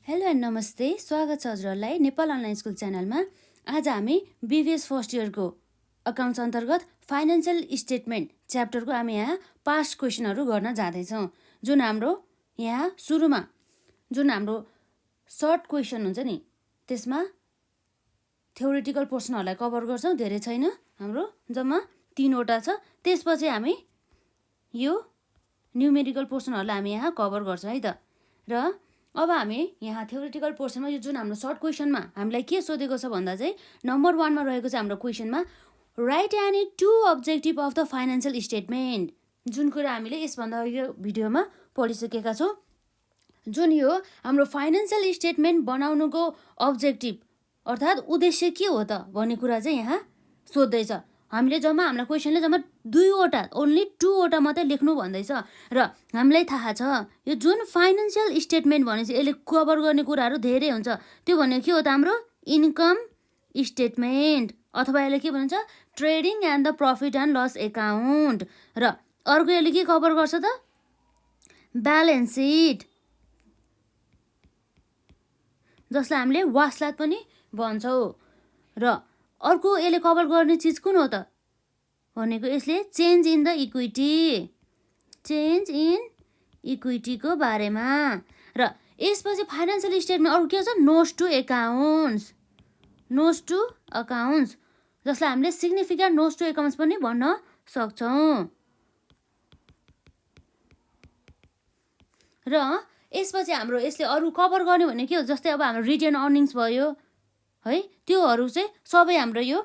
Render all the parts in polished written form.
Hello and नमस्ते, स्वागत छ हजुरहरूलाई नेपाल अनलाइन स्कुल च्यानलमा। आज हामी बिबिएस फर्स्ट इयरको अकाउन्ट्स अन्तर्गत फाइनेन्सियल स्टेटमेन्ट च्याप्टरको हामी यहाँ पास्ट क्वेसनहरू गर्न जाँदैछौँ। जुन हाम्रो यहाँ सुरुमा जुन हाम्रो सर्ट क्वेसन हुन्छ नि, त्यसमा थ्योरिटिकल पोर्सनहरूलाई कभर गर्छौँ, धेरै छैन, हाम्रो जम्मा 3वटा छ। त्यसपछि हामी यो न्युमेरिकल पोर्सनहरूलाई हामी यहाँ कभर गर्छौँ है त। र अब हामी यहाँ थ्योरिटिकल पोर्सनमा यो जुन हाम्रो सर्ट क्वेसनमा हामीलाई के सोधेको छ भन्दा चाहिँ नम्बर 1मा रहेको छ हाम्रो क्वेसनमा, write any 2 objective of the financial statement. जुन कुरा हामीले यसभन्दा यो भिडियोमा पढिसकेका छौँ। जुन यो हाम्रो फाइनेन्सियल स्टेटमेन्ट बनाउनुको अब्जेक्टिभ अर्थात् उद्देश्य के हो त भन्ने कुरा चाहिँ यहाँ सोध्दैछ। हामीले हामीलाई क्वेसनले जम्मा 2वटा, ओन्ली 2वटा मात्रै लेख्नु भन्दैछ। र हामीलाई थाहा छ यो जुन फाइनेन्सियल स्टेटमेन्ट भनेपछि यसले कभर गर्ने कुराहरू धेरै हुन्छ। त्यो भनेको के हो त हाम्रो इन्कम स्टेटमेन्ट, अथवा यसले के भन्छ trading and the profit and loss account. र अर्को यसले के कभर गर्छ त ब्यालेन्स सिट, जसलाई हामीले वास्लात पनि भन्छौँ। र अर्को यसले कभर गर्ने चिज कुन हो त भनेको यसले change in the equity, change in इक्विटीको बारेमा। र यसपछि फाइनेन्सियल स्टेटमेन्ट अर्को के छ notes to accounts, notes to accounts, जसलाई हामीले सिग्निफिकेन्ट नोट्स टु एकाउन्ट्स पनि भन्न सक्छौँ। र यसपछि हाम्रो यसले अरू कभर गर्ने भने के हो, जस्तै अब हाम्रो रिटेन अर्निङ्स भयो है, त्योहरू चाहिँ सबै हाम्रो यो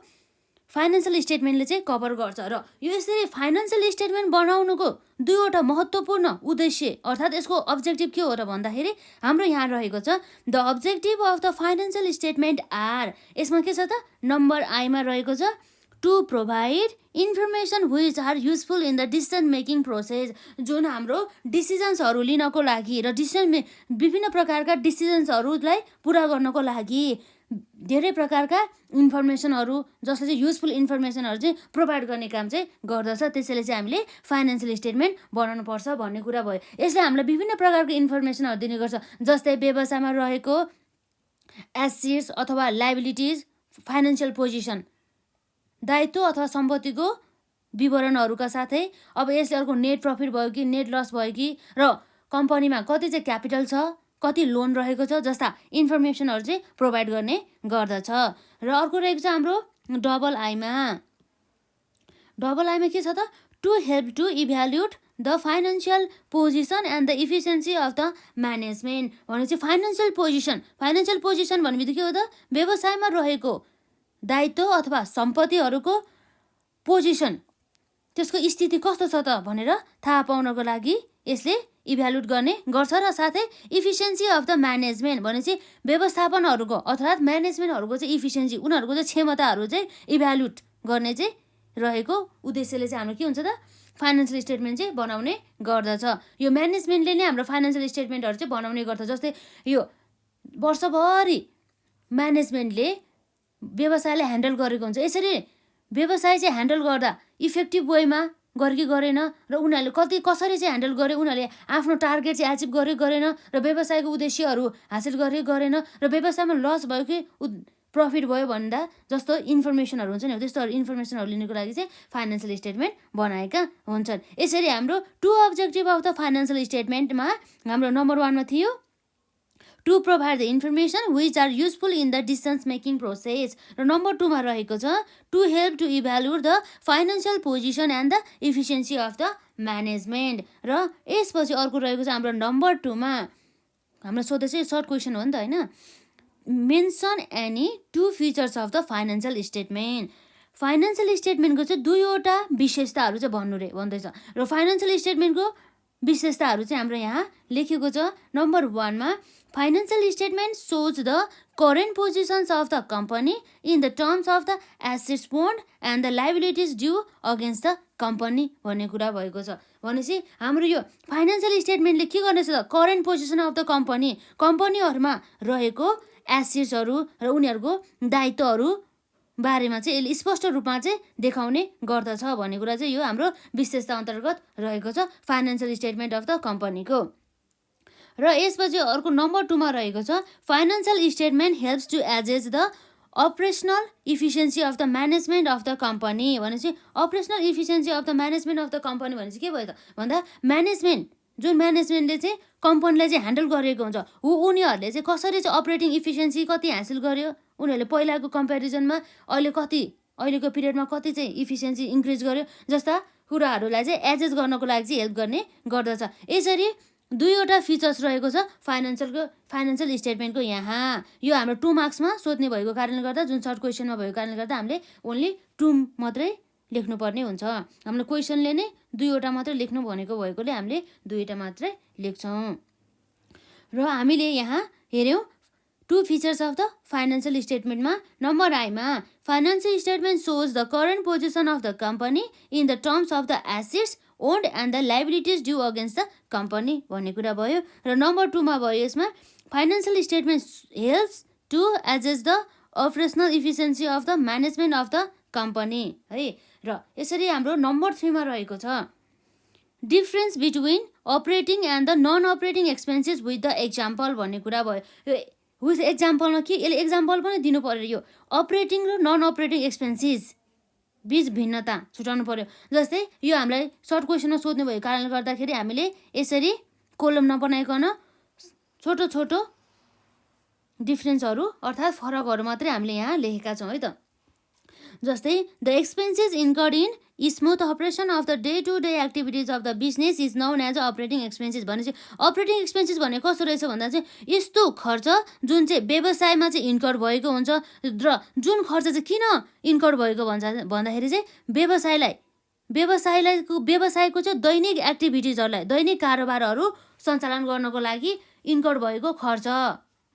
फाइनेन्सियल स्टेटमेन्टले चाहिँ कभर गर्छ। र यो यसरी फाइनेन्सियल स्टेटमेन्ट बनाउनुको 2वटा महत्त्वपूर्ण उद्देश्य अर्थात् यसको अब्जेक्टिभ के हो र भन्दाखेरि हाम्रो यहाँ रहेको छ the objective of the financial statement are. यसमा के छ त नम्बर आईमा रहेको छ to provide information which are useful in the decision making process. जुन हाम्रो डिसिजन्सहरू लिनको लागि र विभिन्न प्रकारका डिसिजन्सहरूलाई पुरा गर्नको लागि धेरै प्रकारका इन्फर्मेसनहरू, जसले चाहिँ युजफुल इन्फर्मेसनहरू चाहिँ प्रोभाइड गर्ने काम चाहिँ गर्दछ। त्यसैले चाहिँ हामीले फाइनेन्सियल स्टेटमेन्ट बनाउनु पर्छ भन्ने कुरा भयो। यसले हामीलाई विभिन्न प्रकारको इन्फर्मेसनहरू दिने गर्छ, जस्तै व्यवसायमा रहेको एसेट्स अथवा लायबिलिटिज, फाइनेन्सियल पोजिसन, दायित्व अथवा सम्पत्तिको विवरणहरूका साथै अब यसले अर्को नेट प्रफिट भयो कि नेट लस भयो कि, र कम्पनीमा कति चाहिँ क्यापिटल छ, कति लोन रहेको छ जस्ता इन्फर्मेसनहरू चाहिँ प्रोभाइड गर्ने गर्दछ। र अर्को रहेको छ हाम्रो डबल आईमा, डबल आईमा के छ त to help to evaluate the financial position and the efficiency of the management. भनेपछि फाइनेन्सियल पोजिसन भनेपछि के हो त व्यवसायमा रहेको दायित्व अथवा सम्पत्तिहरूको पोजिसन, त्यसको स्थिति कस्तो छ त भनेर थाहा पाउनको लागि यसले इभ्यालुएट गर्ने गर्छ। र साथै इफिसियन्सी अफ द म्यानेजमेन्ट भनेपछि व्यवस्थापनहरूको अर्थात् म्यानेजमेन्टहरूको चाहिँ इफिसियन्सी, उनीहरूको चाहिँ क्षमताहरू चाहिँ इभ्यालुएट गर्ने चाहिँ रहेको उद्देश्यले चाहिँ हाम्रो के हुन्छ त फाइनेन्सियल स्टेटमेन्ट चाहिँ बनाउने गर्दछ। यो म्यानेजमेन्टले नै हाम्रो फाइनेन्सियल स्टेटमेन्टहरू चाहिँ बनाउने गर्छ। जस्तै यो वर्षभरि म्यानेजमेन्टले व्यवसायले ह्यान्डल गरेको हुन्छ। यसरी व्यवसाय चाहिँ ह्यान्डल गर्दा इफेक्टिभ वेमा गरे कि गरेन, र उनीहरूले कसरी चाहिँ ह्यान्डल गरे, उनीहरूले आफ्नो टार्गेट चाहिँ एचिभ गरे गरेन, र व्यवसायको उद्देश्यहरू हासिल गरे गरेन, र व्यवसायमा लस भयो कि प्रफिट भयो भन्दा जस्तो इन्फर्मेसनहरू हुन्छ नि, त्यस्तो इन्फर्मेसनहरू लिनुको लागि चाहिँ फाइनेन्सियल स्टेटमेन्ट बनाएका हुन्छन्। यसरी हाम्रो 2 अब्जेक्टिभ अफ द फाइनेन्सियल स्टेटमेन्टमा हाम्रो नम्बर 1मा थियो to provide the information which are useful in the decisions making process, र नम्बर 2मा रहेको छ to help to evaluate the financial position and the efficiency of the management. र यसपछि अर्को रहेको छ हाम्रो नम्बर 2मा हाम्रो सोध्दै चाहिँ सर्ट क्वेसन हो नि त होइन, mention any 2 features of the financial statement. Financial स्टेटमेन्टको चाहिँ 2वटा विशेषताहरू चाहिँ भन्दैछ। र फाइनेन्सियल स्टेटमेन्टको विशेषताहरू चाहिँ हाम्रो यहाँ लेखेको छ नम्बर 1मा financial statement shows the current positions of the company in the terms of the assets owned and the liabilities due against the company भन्ने कुरा भएको छ। भनेपछि हाम्रो यो फाइनेन्सियल स्टेटमेन्टले के गर्नेछ त करेन्ट पोजिसन अफ द कम्पनीहरूमा रहेको एसेट्सहरू र उनीहरूको दायित्वहरू बारेमा चाहिँ यसले स्पष्ट रूपमा चाहिँ देखाउने गर्दछ भन्ने कुरा चाहिँ यो हाम्रो विशेषता अन्तर्गत रहेको छ फाइनेन्सियल स्टेटमेन्ट अफ द कम्पनीको। र यसपछि अर्को नम्बर 2 मा रहेको छ financial statement helps to assess the operational efficiency of the management of the company. भनेपछि operational efficiency of the management of the company भनेपछि के भयो त भन्दा म्यानेजमेन्ट, जुन म्यानेजमेन्टले चाहिँ कम्पनीलाई चाहिँ ह्यान्डल गरेको हुन्छ उनीहरूले चाहिँ कसरी चाहिँ अपरेटिङ इफिसियन्सी कति हासिल गर्यो, उनीहरूले पहिलाको कम्पेरिजनमा अहिलेको पिरियडमा कति चाहिँ इफिसियन्सी इन्क्रिज गर्यो जस्ता कुराहरूलाई चाहिँ एडजस्ट गर्नको लागि चाहिँ हेल्प गर्ने गर्दछ। यसरी 2वटा फिचर्स रहेको छ फाइनान्शियल स्टेटमेन्टको। यहाँ यो हाम्रो 2 मार्क्समा सोध्ने भएको कारणले गर्दा, जुन सर्ट क्वेसनमा भएको कारणले गर्दा हामीले ओन्ली 2 मात्रै लेख्नुपर्ने हुन्छ। हाम्रो क्वेसनले नै 2वटा मात्रै लेख्नु भनेको भएकोले हामीले 2वटा मात्रै लेख्छौँ। र हामीले यहाँ हेऱ्यौँ 2 फिचर्स अफ द फाइनान्शियल स्टेटमेन्टमा नम्बर आईमा financial statement shows the current position of the company in the terms of the assets owned and the liabilities due against the company भन्ने कुरा भयो। र नम्बर 2 मा भयो यसमा financial statement helps to assess the operational efficiency of the management of the company है। र यसरी हाम्रो नम्बर 3 मा रहेको छ difference between operating and the non operating expenses with the example भन्ने कुरा भयो। यो विथ एक्जाम्पलमा के यसले एक्जाम्पल पनि दिनु पर्यो, यो अपरेटिङ र नन अपरेटिङ एक्सपेन्सेस बीच भिन्नता छुटाउनु पर्यो। जस्तै यो हामीलाई सर्ट क्वेसनमा सोध्नु भएको कारणले गर्दाखेरि हामीले यसरी कोलम नबनाइकन छोटो छोटो डिफरेन्सहरू अर्थात् फरकहरू मात्रै हामीले यहाँ लेखेका छौँ है त। जस्तै the expenses incurred in smooth operation of the day to day activities of the business is known as operating expenses. भनेपछि अपरेटिङ एक्सपेन्सेस भने कस्तो रहेछ भन्दा चाहिँ यस्तो खर्च जुन चाहिँ व्यवसायमा चाहिँ इन्कर्ड भएको हुन्छ र जुन खर्च चाहिँ किन इन्कर्ड भएको भन्दाखेरि चाहिँ व्यवसायको चाहिँ दैनिक एक्टिभिटिजहरूलाई, दैनिक कारोबारहरू सञ्चालन गर्नको लागि इन्कर्ड भएको खर्च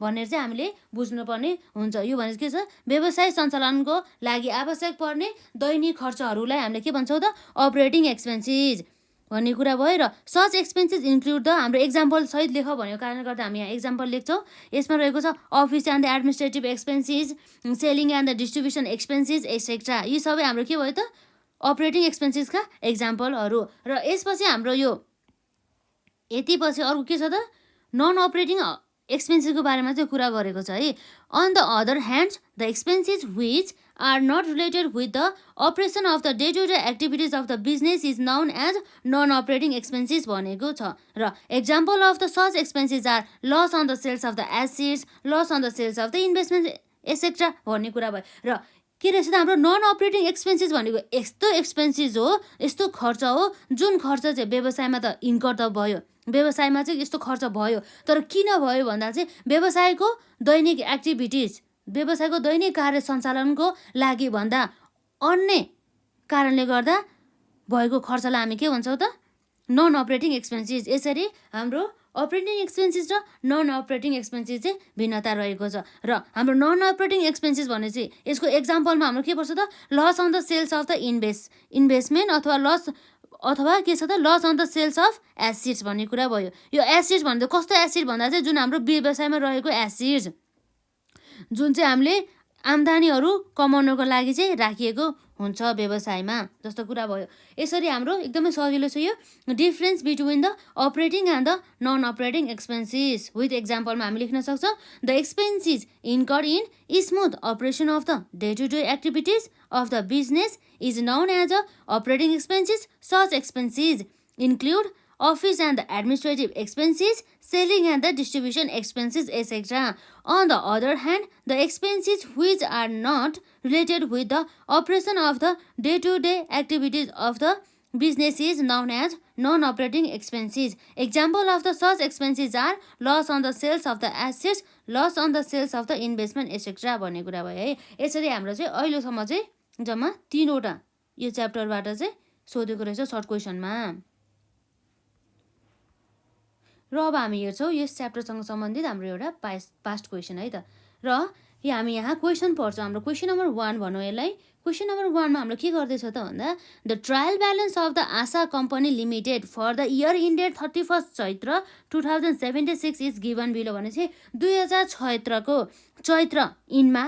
भनेर चाहिँ हामीले बुझ्नुपर्ने हुन्छ। यो भनेपछि के छ, व्यवसाय सञ्चालनको लागि आवश्यक पर्ने दैनिक खर्चहरूलाई हामीले के भन्छौँ त अपरेटिङ एक्सपेन्सेस भन्ने कुरा भयो। र सच एक्सपेन्सेस इन्क्लुड द हाम्रो एक्जाम्पल सहित लेख भनेको कारणले गर्दा हामी यहाँ एक्जाम्पल लेख्छौँ। यसमा रहेको छ office and the administrative expenses, selling and the distribution expenses etcetera. यी सबै हाम्रो के भयो त अपरेटिङ एक्सपेन्सेसका एक्जाम्पलहरू। र यसपछि हाम्रो यो यतिपछि अर्को के छ त नन अपरेटिङ एक्सपेन्सेसको बारेमा चाहिँ कुरा गरेको छ है। On the other hand the expenses which are not related with the operation of the day to day activities of the business is known as non operating expenses भनेको छ। र example of the such expenses are loss on the sales of the assets, loss on the sales of the investment etcetera भन्ने कुरा भयो। र के रहेछ त हाम्रो नन अपरेटिङ एक्सपेन्सेस भनेको यस्तो एक्सपेन्सेस हो, यस्तो खर्च हो जुन खर्च चाहिँ व्यवसायमा त इन्कर्ड त भयो, व्यवसायमा चाहिँ यस्तो खर्च भयो, तर किन भयो भन्दा चाहिँ व्यवसायको दैनिक एक्टिभिटिज, व्यवसायको दैनिक कार्य सञ्चालनको लागि भन्दा अन्य कारणले गर्दा भएको खर्चलाई हामी के भन्छौँ त नन अपरेटिङ एक्सपेन्सेस। यसरी हाम्रो अपरेटिङ एक्सपेन्सेस र नन अपरेटिङ एक्सपेन्सेस चाहिँ भिन्नता रहेको छ। र हाम्रो नन अपरेटिङ एक्सपेन्सेस भने चाहिँ यसको एक्जाम्पलमा हाम्रो के पर्छ त loss on the sales of the investment अथवा के छ त loss on the sales of assets भन्ने कुरा भयो। यो एसिड्स भन्दा कस्तो एसिड भन्दा चाहिँ जुन हाम्रो व्यवसायमा रहेको एसिड्स जुन चाहिँ हामीले आम्दानीहरू कमाउनको लागि चाहिँ राखिएको हुन्छ व्यवसायमा जस्तो कुरा भयो। यसरी हाम्रो एकदमै सजिलो छ यो difference between the operating and the non operating expenses. With एक्जाम्पलमा हामी लेख्न सक्छौँ the expenses incurred in smooth operation of the day to day activities of the business is known as a operating expenses. Such expenses include office and the administrative expenses, selling and the distribution expenses, etc. On the other hand, the expenses which are not related with the operation of the day-to-day activities of the business is known as non-operating expenses. Example of the such expenses are loss on the sales of the assets, loss on the sales of the investment, etc. भन्ने कुरा भयो है। यसरी हाम्रो चाहिँ अहिलेसम्म चाहिँ जम्मा 3वटा यो च्याप्टरबाट चाहिँ सोधेको रहेछ सर्ट क्वेसनमा। र अब हामी हेर्छौँ यस च्याप्टरसँग सम्बन्धित हाम्रो एउटा पास्ट क्वेसन है त। र हामी यहाँ क्वेसन पढ्छौँ। हाम्रो क्वेसन नम्बर 1 भनौँ यसलाई। क्वेसन नम्बर 1 मा हाम्रो के गर्दैछ त भन्दा the trial balance of the Asha company limited for the year ended 31 Chaitra 2076 is given below. भनेपछि 2076 को चैत्र इनमा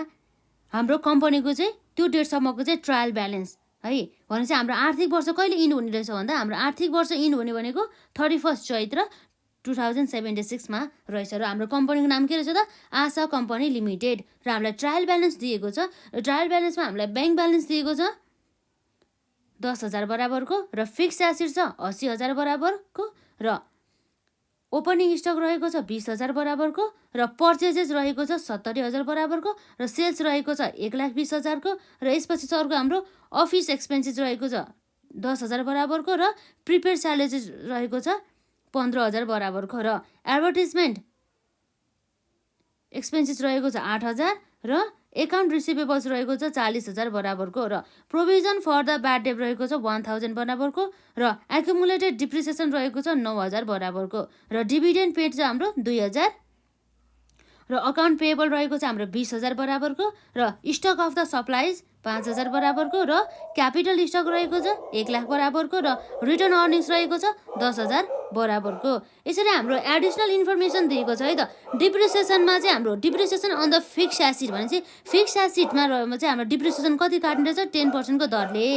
हाम्रो कम्पनीको चाहिँ त्यो डेटसम्मको चाहिँ ट्रायल ब्यालेन्स है। भनेपछि हाम्रो आर्थिक वर्ष कहिले इन हुने रहेछ भन्दा हाम्रो आर्थिक वर्ष इन हुने भनेको 31 चैत्र 2076 रहेछ र हाम्रो कम्पनीको नाम के रहेछ त आशा कम्पनी लिमिटेड र हामीलाई ट्रायल ब्यालेन्स दिएको छ र ट्रायल ब्यालेन्समा हामीलाई ब्याङ्क ब्यालेन्स दिएको छ 10,000 बराबरको र फिक्स एसेट छ 80,000 बराबरको र ओपनिङ स्टक रहेको छ 20,000 बराबरको र पर्चेजेस रहेको छ 70,000 बराबरको र सेल्स रहेको छ 1,20,000 को र यसपछि अर्को हाम्रो अफिस एक्सपेन्सेस रहेको छ 10,000 बराबरको र प्रिपेड स्यालेरी रहेको छ 15,000 बराबरको र एडभर्टिजमेन्ट एक्सपेन्सेस रहेको छ 8,000 र एकाउन्ट रिसिभेबल्स रहेको छ 40,000 बराबरको र provision for the bad debt रहेको छ 1,000 बराबरको र एकुमुलेटेड डिप्रिसिएसन रहेको छ 9,000 बराबरको र डिभिडेन्ड पेड चाहिँ हाम्रो 2,000 र अकाउन्ट पेएबल रहेको छ हाम्रो 20,000 बराबरको र स्टक अफ द सप्लाइज 5,000 बराबरको र क्यापिटल स्टक रहेको छ 1,00,000 बराबरको र रिटर्न अर्निङ्स रहेको छ 10,000 बराबरको। यसरी हाम्रो एडिसनल इन्फर्मेसन दिएको छ है त। डिप्रिसिएसनमा चाहिँ हाम्रो depreciation on the fixed assets भने चाहिँ फिक्स एसिडमा चाहिँ हाम्रो डिप्रिसिएसन कति काट्ने रहेछ 10% को दरले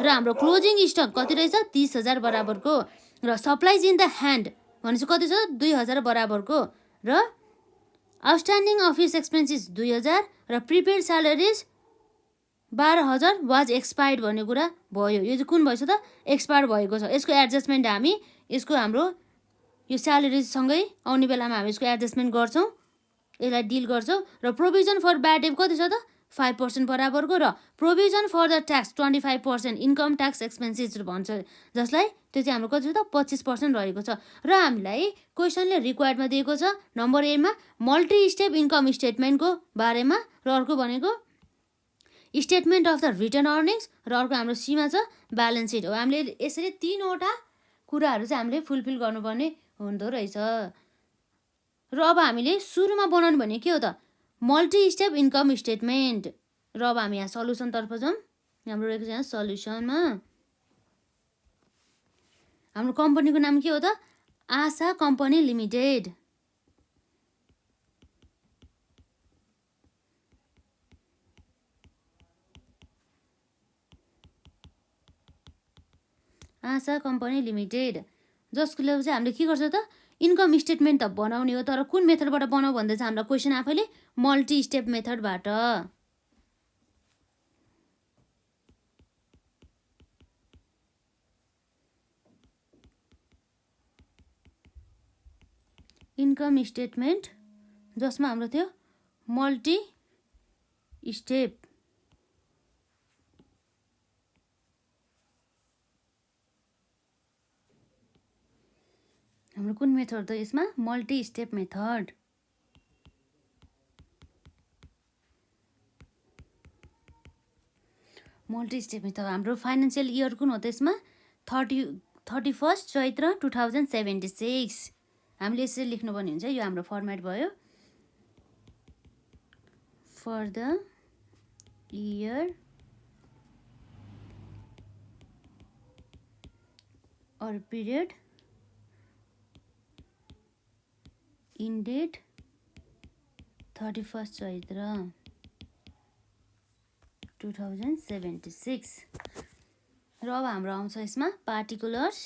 र हाम्रो क्लोजिङ स्टक कति रहेछ 30,000 बराबरको र सप्लाइज इन द ह्यान्ड भनेपछि कति छ 2,000 बराबरको र आउटस्ट्यान्डिङ अफिस एक्सपेन्सेस 2,000 र प्रिपेड स्यालेरिज 12,000 वाज एक्सपायर्ड भन्ने कुरा भयो। यो चाहिँ कुन भएछ त एक्सपायर भएको छ। यसको एडजस्टमेन्ट हामी यसको हाम्रो यो स्यालेरिजसँगै आउने बेलामा हामी यसको एडजस्टमेन्ट गर्छौँ, यसलाई डिल गर्छौँ र प्रोभिजन फर ब्याड डेट कति छ त 5% बराबरको र provision for the tax 25% income tax expenses भन्छ जसलाई त्यो चाहिँ हाम्रो कति छ त 25% रहेको छ र हामीलाई क्वेसनले रिक्वायर्डमा दिएको छ नम्बर ए मा मल्टी स्टेप इन्कम स्टेटमेन्टको बारेमा र अर्को भनेको statement of the retained earnings र अर्को हाम्रो सीमा छ ब्यालेन्स सिट हो। हामीले यसरी 3वटा कुराहरू चाहिँ हामीले फुलफिल गर्नुपर्ने हुँदो रहेछ र अब हामीले सुरुमा बनाउनु भने के हो त मल्टी स्टेप इन्कम स्टेटमेन्ट र अब हामी यहाँ सल्युसनतर्फ जाउँ। हाम्रो रहेको छ यहाँ सल्युसनमा हाम्रो कम्पनीको नाम के हो त आशा कम्पनी लिमिटेड। आशा कम्पनी लिमिटेड जसको लागि चाहिँ हामीले के गर्छ त इन्कम स्टेटमेन्ट त बनाउने हो तर कुन मेथडबाट बनाऊ भन्दा चाहिँ हामीलाई क्वेसन आफैले मल्टी स्टेप मेथडबाट। इन्कम स्टेटमेन्ट जसमा हाम्रो थियो मल्टी स्टेप हाम्रो कुन मेथड त यसमा multi step method. Multi step method हाम्रो फाइनेन्सियल इयर कुन हो त यसमा 31 चैत्र 2076 हामीले यसरी लेख्नुपर्ने हुन्छ। यो हाम्रो फर्मेट भयो for the year or period in date 31 चैत्र 2076 र अब हाम्रो आउँछ यसमा पार्टिकुलर्स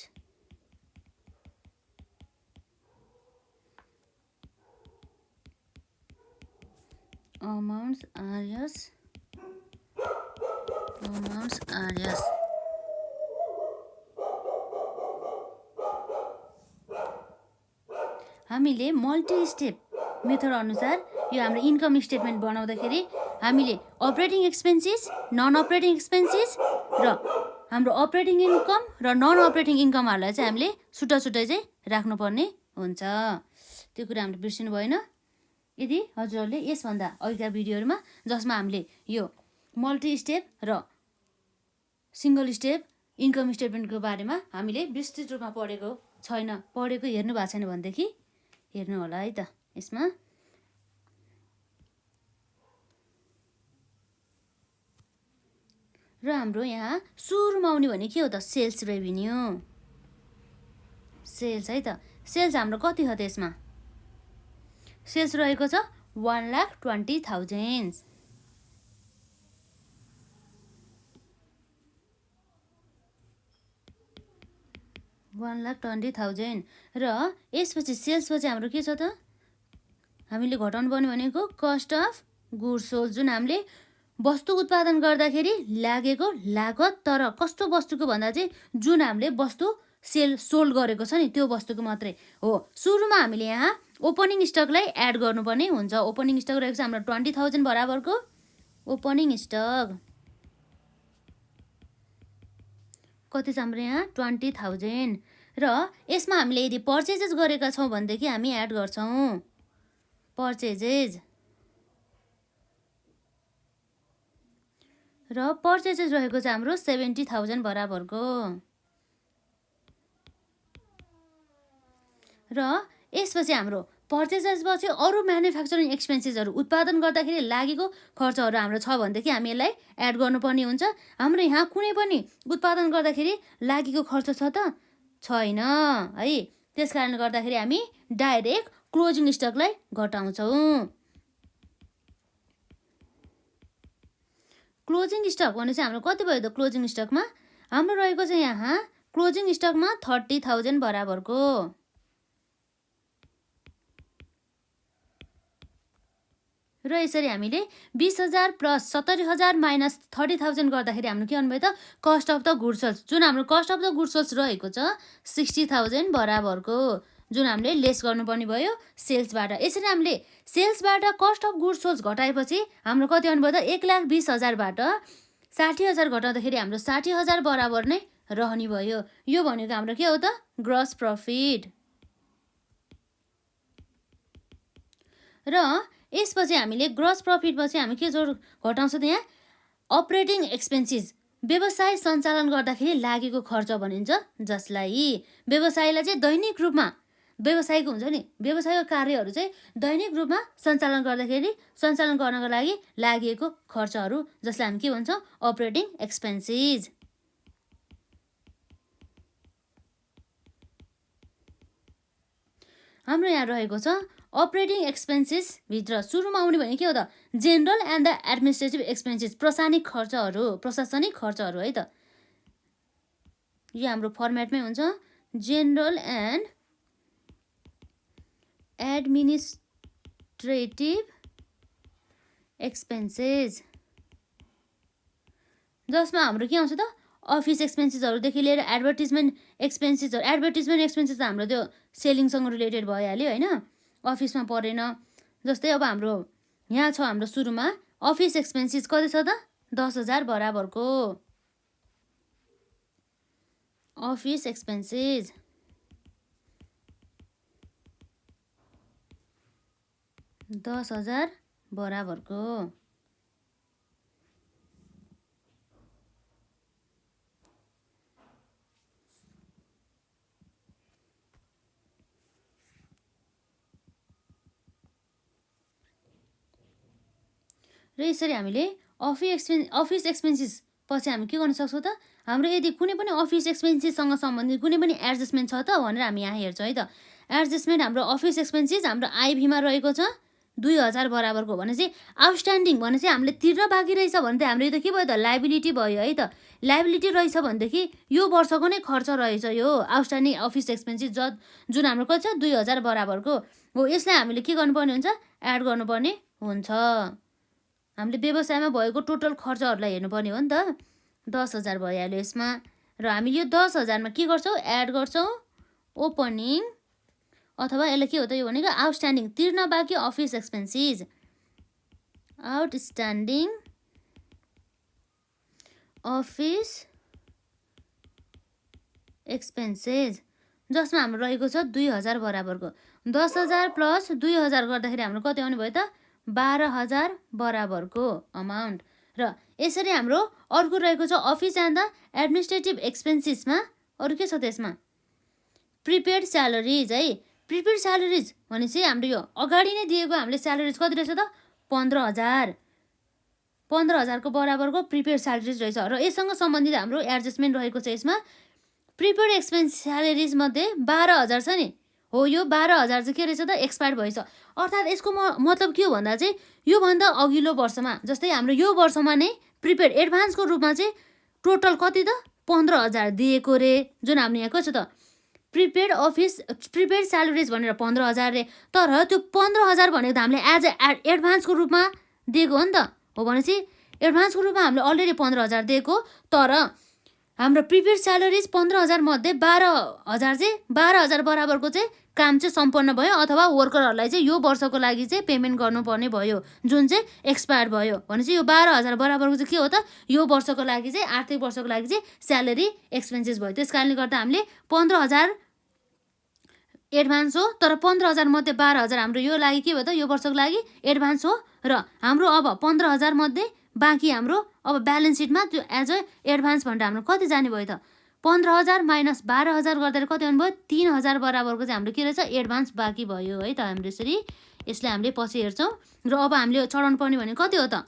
amounts are yes हामीले मल्टी स्टेप मेथड अनुसार यो हाम्रो इन्कम स्टेटमेन्ट बनाउँदाखेरि हामीले operating expenses non operating expenses र हाम्रो अपरेटिङ इन्कम र नन अपरेटिङ इन्कमहरूलाई चाहिँ हामीले छुट्टा छुट्टै चाहिँ राख्नुपर्ने हुन्छ। त्यो कुरा हामीले बिर्सिनु भएन। यदि हजुरहरूले यसभन्दा अघिका भिडियोहरूमा जसमा हामीले यो मल्टी स्टेप र सिङ्गल स्टेप इन्कम स्टेटमेन्टको बारेमा हामीले विस्तृत रूपमा पढेको हेर्नु भएको छैन भनेदेखि हेर्नु होला है त। यसमा र हाम्रो यहाँ सुरुमा आउने भने के हो त सेल्स रेभिन्यू सेल्स है त। सेल्स हाम्रो कति हो त यसमा सेल्स रहेको छ 1,20,000 1,20,000 1,20,000 र यसपछि सेल्सपछि हाम्रो के छ त हामीले घटाउनु पर्ने भनेको कस्ट अफ गुड्स सोल्ड जुन हामीले वस्तु उत्पादन गर्दाखेरि लागेको लागत तर कस्तो वस्तुको भन्दा चाहिँ जुन हामीले वस्तु सोल्ड गरेको छ नि त्यो वस्तुको मात्रै हो। सुरुमा हामीले यहाँ ओपनिङ स्टकलाई एड गर्नुपर्ने हुन्छ। ओपनिङ स्टक रहेको छ हाम्रो 20,000 बराबरको ओपनिङ स्टक कति छ हाम्रो यहाँ 20,000 र यसमा हामीले यदि पर्चेजेस गरेका छौँ भनेदेखि हामी एड गर्छौँ पर्चेजेस र पर्चेजेस रहेको छ हाम्रो 70,000 बराबरको र यसपछि हाम्रो पर्चेजेसपछि अरू म्यानुफ्याक्चरिङ एक्सपेन्सेसहरू उत्पादन गर्दाखेरि लागेको खर्चहरू हाम्रो छ भनेदेखि हामी यसलाई एड गर्नुपर्ने हुन्छ। हाम्रो यहाँ कुनै पनि उत्पादन गर्दाखेरि लागेको खर्च छ त छैन है। त्यस कारणले गर्दाखेरि हामी डाइरेक्ट क्लोजिङ स्टकलाई घटाउँछौँ। क्लोजिङ स्टक भने चाहिँ हाम्रो कति भयो त क्लोजिङ स्टकमा हाम्रो रहेको छ यहाँ क्लोजिङ स्टकमा 30,000 बराबरको र यसरी हामीले 20,000 प्लस 70,000 माइनस 30,000 गर्दाखेरि हाम्रो के भन्नुभयो त cost of the goods sold जुन हाम्रो cost of the goods sold रहेको छ 60,000 बराबरको जुन हामीले लेस गर्नुपर्ने भयो सेल्सबाट। यसरी हामीले सेल्सबाट कस्ट अफ गुड्स सोल्ड घटाएपछि हाम्रो कति आउनुभयो त 1,20,000बाट 60,000 घटाउँदाखेरि हाम्रो 60,000 बराबर नै रहने भयो। यो भनेको हाम्रो के हो त ग्रस प्रफिट र यसपछि हामीले ग्रस प्रफिटपछि हामी के घटाउँछौँ त यहाँ अपरेटिङ एक्सपेन्सेस व्यवसाय सञ्चालन गर्दाखेरि लागेको खर्च भनिन्छ जसलाई व्यवसायलाई चाहिँ दैनिक रूपमा व्यवसायको हुन्छ नि व्यवसायको कार्यहरू चाहिँ दैनिक रूपमा सञ्चालन गर्नको लागि लागेको खर्चहरू जसलाई हामी के भन्छौँ अपरेटिङ एक्सपेन्सेस। हाम्रो यहाँ रहेको छ अपरेटिङ एक्सपेन्सेस भित्र सुरुमा आउने भने के हो त general and the administrative expenses प्रशासनिक खर्चहरू है त। यो हाम्रो फर्मेटमै हुन्छ जेनरल एन्ड एडमिनिस्ट्रेटिभ एक्सपेन्सेस जसमा हाम्रो के आउँछ त अफिस एक्सपेन्सेसहरूदेखि लिएर एडभर्टिजमेन्ट एक्सपेन्सेस त हाम्रो त्यो सेलिङसँग रिलेटेड भइहाल्यो होइन अफिसमा परेन। जस्तै अब हाम्रो यहाँ छ हाम्रो सुरुमा अफिस एक्सपेन्सेस कति छ त 10,000 बराबरको अफिस एक्सपेन्सेस बराबरको र यसरी हामीले अफिस एक्सपेन्सेस पछि हामी के गर्न सक्छौँ त हाम्रो यदि कुनै पनि अफिस एक्सपेन्सेससँग सम्बन्धित कुनै पनि एडजस्टमेन्ट छ त भनेर हामी यहाँ हेर्छौँ है त। एडजस्टमेन्ट हाम्रो अफिस एक्सपेन्सेस हाम्रो आइभीमा रहेको छ 2,000 बराबरको भने चाहिँ आउटस्ट्यान्डिङ भने चाहिँ हामीले तिर्न बाँकी रहेछ भने त हाम्रो यो त के भयो त लाइबिलिटी भयो है त। लाइबिलिटी रहेछ भनेदेखि यो वर्षको नै खर्च रहेछ यो आउटस्ट्यान्डिङ अफिस एक्सपेन्सेस जुन हाम्रो कति छ 2,000 बराबरको हो। यसलाई हामीले के गर्नुपर्ने हुन्छ एड गर्नुपर्ने हुन्छ। हामीले व्यवसायमा भएको टोटल खर्चहरूलाई हेर्नुपर्ने हो नि त 10,000 भइहाल्यो यसमा र हामी यो 10,000मा के गर्छौँ एड गर्छौँ ओपनिङ अथवा यसलाई के हो त यो भनेको आउटस्ट्यान्डिङ तिर्न बाँकी office expenses outstanding office expenses जसमा हाम्रो रहेको छ 2,000 बराबरको 10,000 प्लस 2,000 गर्दाखेरि हाम्रो कति आउने भयो त 12,000 बराबरको अमाउन्ट। र यसरी हाम्रो अर्को रहेको छ अफिस एन्ड द एडमिनिस्ट्रेटिभ एक्सपेन्सेसमा अरू के छ त यसमा प्रिपेड स्यालेरिज है। प्रिपेड स्यालेरिज भनेपछि हाम्रो यो अगाडि नै दिएको हामीले स्यालेरिज कति रहेछ त 15,000 को बराबरको प्रिपेड स्यालेरिज रहेछ र यससँग सम्बन्धित हाम्रो एडजस्टमेन्ट रहेको छ। यसमा प्रिपेड एक्सपेन्स स्यालेरिज मध्ये 12,000 छ नि हो यो 12,000 चाहिँ के रहेछ त एक्सपायर भएछ। अर्थात् यसको मतलब के हो भन्दा चाहिँ योभन्दा अघिल्लो वर्षमा जस्तै हाम्रो यो वर्षमा नै प्रिपेड एडभान्सको रूपमा चाहिँ टोटल कति त 15,000 दिएको रे जुन हामीले यहाँ कसो त प्रिपेड स्यालेरिज भनेर 15,000 रे, तर त्यो 15,000 भनेको त हामीले एज एडभान्सको रूपमा दिएको हो नि त। हो भनेपछि एडभान्सको रूपमा हामीले अलरेडी 15,000 दिएको, तर हाम्रो प्रिपेड स्यालेरिज 15,000 मध्ये 12,000 चाहिँ 12,000 बराबरको चाहिँ काम चाहिँ सम्पन्न भयो, अथवा वर्करहरूलाई चाहिँ यो वर्षको लागि चाहिँ पेमेन्ट गर्नुपर्ने भयो, जुन चाहिँ एक्सपायर भयो। भनेपछि यो 12,000 बराबरको चाहिँ के हो त, यो वर्षको लागि चाहिँ आर्थिक वर्षको लागि चाहिँ स्यालेरी एक्सपेन्सेस भयो। त्यस कारणले गर्दा हामीले 15,000 एडभान्स हो, तर 15,000 मध्ये 12,000 हाम्रो यो लागि के भयो त, यो वर्षको लागि एडभान्स हो, र हाम्रो अब 15,000 मध्ये बाँकी हाम्रो अब ब्यालेन्स सिटमा त्यो एज अ एडभान्स भनेर हाम्रो कति जाने भयो त, 15,000 माइनस 12,000 गर्दा कति हुनुभयो, 3,000 बराबरको चाहिँ हाम्रो के रहेछ, एडभान्स बाँकी भयो है त। हाम्रो यसरी यसलाई हामीले पछि हेर्छौँ। र अब हामीले चढाउनु पर्ने भने कति हो त,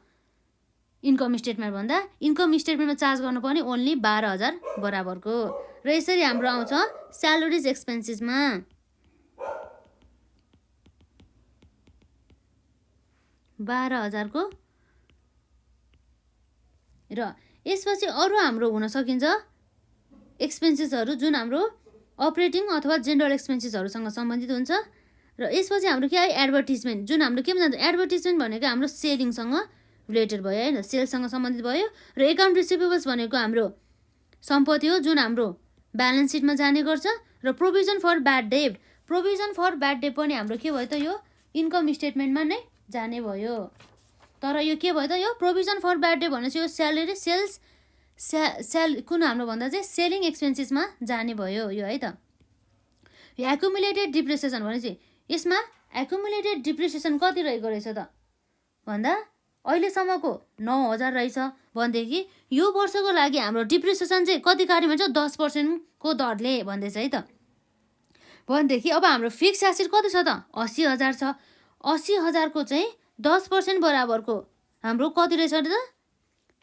इन्कम स्टेटमेन्ट भन्दा इन्कम स्टेटमेन्टमा चार्ज गर्नुपर्ने ओन्ली 12,000 बराबरको। र यसरी हाम्रो आउँछ स्यालेरिज एक्सपेन्सेसमा। $12,000 को। र यसपछि अरू हाम्रो हुन सकिन्छ एक्सपेन्सेसहरू जुन हाम्रो अपरेटिङ अथवा जेनरल एक्सपेन्सेसहरूसँग सम्बन्धित हुन्छ। र यसपछि हाम्रो के आयो, एडभर्टिजमेन्ट, जुन हाम्रो केमा जान्छ, एडभर्टिजमेन्ट भनेको हाम्रो सेलिङसँग रिलेटेड भयो होइन, सेल्ससँग सम्बन्धित भयो। र एकाउन्ट रिसिभेबल्स भनेको हाम्रो सम्पत्ति हो, जुन हाम्रो ब्यालेन्स सिटमा जाने गर्छ। र provision for bad debt, provision for bad debt पनि हाम्रो के भयो त, यो इन्कम स्टेटमेन्टमा नै जाने भयो। तर यो के भयो त, यो प्रोभिजन फर ब्याड डेट भनेपछि यो स्यालेरी कुन हाम्रो भन्दा चाहिँ सेलिङ एक्सपेन्सेसमा जाने भयो यो है त। यो एकुमुलेटेड डिप्रिसिएसन भनेपछि यसमा एकुमुलेटेड डिप्रिसिएसन कति रहेको रहेछ त भन्दा अहिलेसम्मको 9,000 रहेछ भनेदेखि यो वर्षको लागि हाम्रो डिप्रिसिएसन चाहिँ कति काट्ने भन्छ, 10% को दरले भन्दैछ है त। भनेदेखि अब हाम्रो फिक्स एसेट कति छ त, 80,000 छ। 80,000 को चाहिँ 10% बराबरको हाम्रो कति रहेछ त,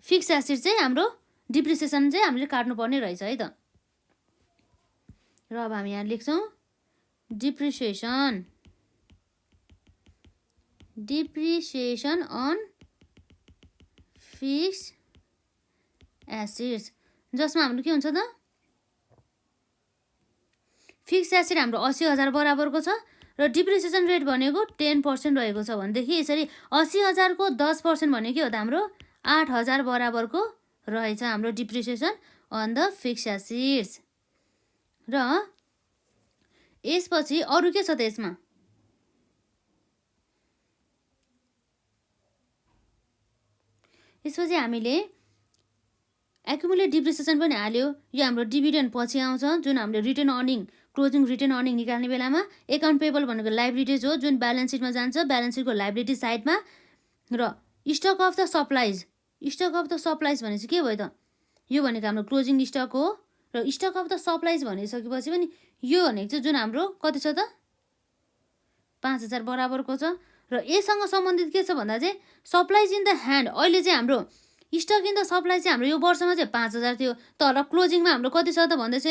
फिक्स एसेट चाहिँ हाम्रो डिप्रिसिएसन चाहिँ हामीले काट्नुपर्ने रहेछ है त। र अब हामी यहाँ लेख्छौँ डिप्रिसिएसन अन फिक्स एसेट्स, जसमा हाम्रो के हुन्छ त, फिक्स एसेट हाम्रो 80,000 बराबरको छ र डिप्रिसिएसन रेट भनेको 10% रहेको छ। भनेदेखि यसरी 80,000 को 10% भनेको के हो त, हाम्रो 8,000 बराबरको रहेछ हाम्रो depreciation on the fixed assets. र यसपछि अरू के छ त यसमा, यसपछि हामीले एकुमुलेट डिप्रिसिएसन पनि हाल्यो। यो हाम्रो डिभिडेन्ड पछि आउँछ, जुन हामीले return earning closing return earning निकाल्ने बेलामा। एकाउन्ट पेबल भनेको लाइबिलिटिज हो, जुन ब्यालेन्स सिटमा जान्छ, ब्यालेन्स सिटको लाइबिलिटी साइडमा। र stock of the supplies, stock of the supplies भनेपछि के भयो त, यो भनेको हाम्रो क्लोजिङ स्टक हो। र स्टक अफ द सप्लाइज भनिसकेपछि पनि यो भनेको चाहिँ जुन हाम्रो कति छ त, 5,000 बराबरको छ। र यससँग सम्बन्धित के छ भन्दा चाहिँ सप्लाइज इन द ह्यान्ड, अहिले चाहिँ हाम्रो स्टक इन द सप्लाई चाहिँ हाम्रो यो वर्षमा चाहिँ 5,000 थियो, तर क्लोजिङमा हाम्रो कति छ त भन्दैछ,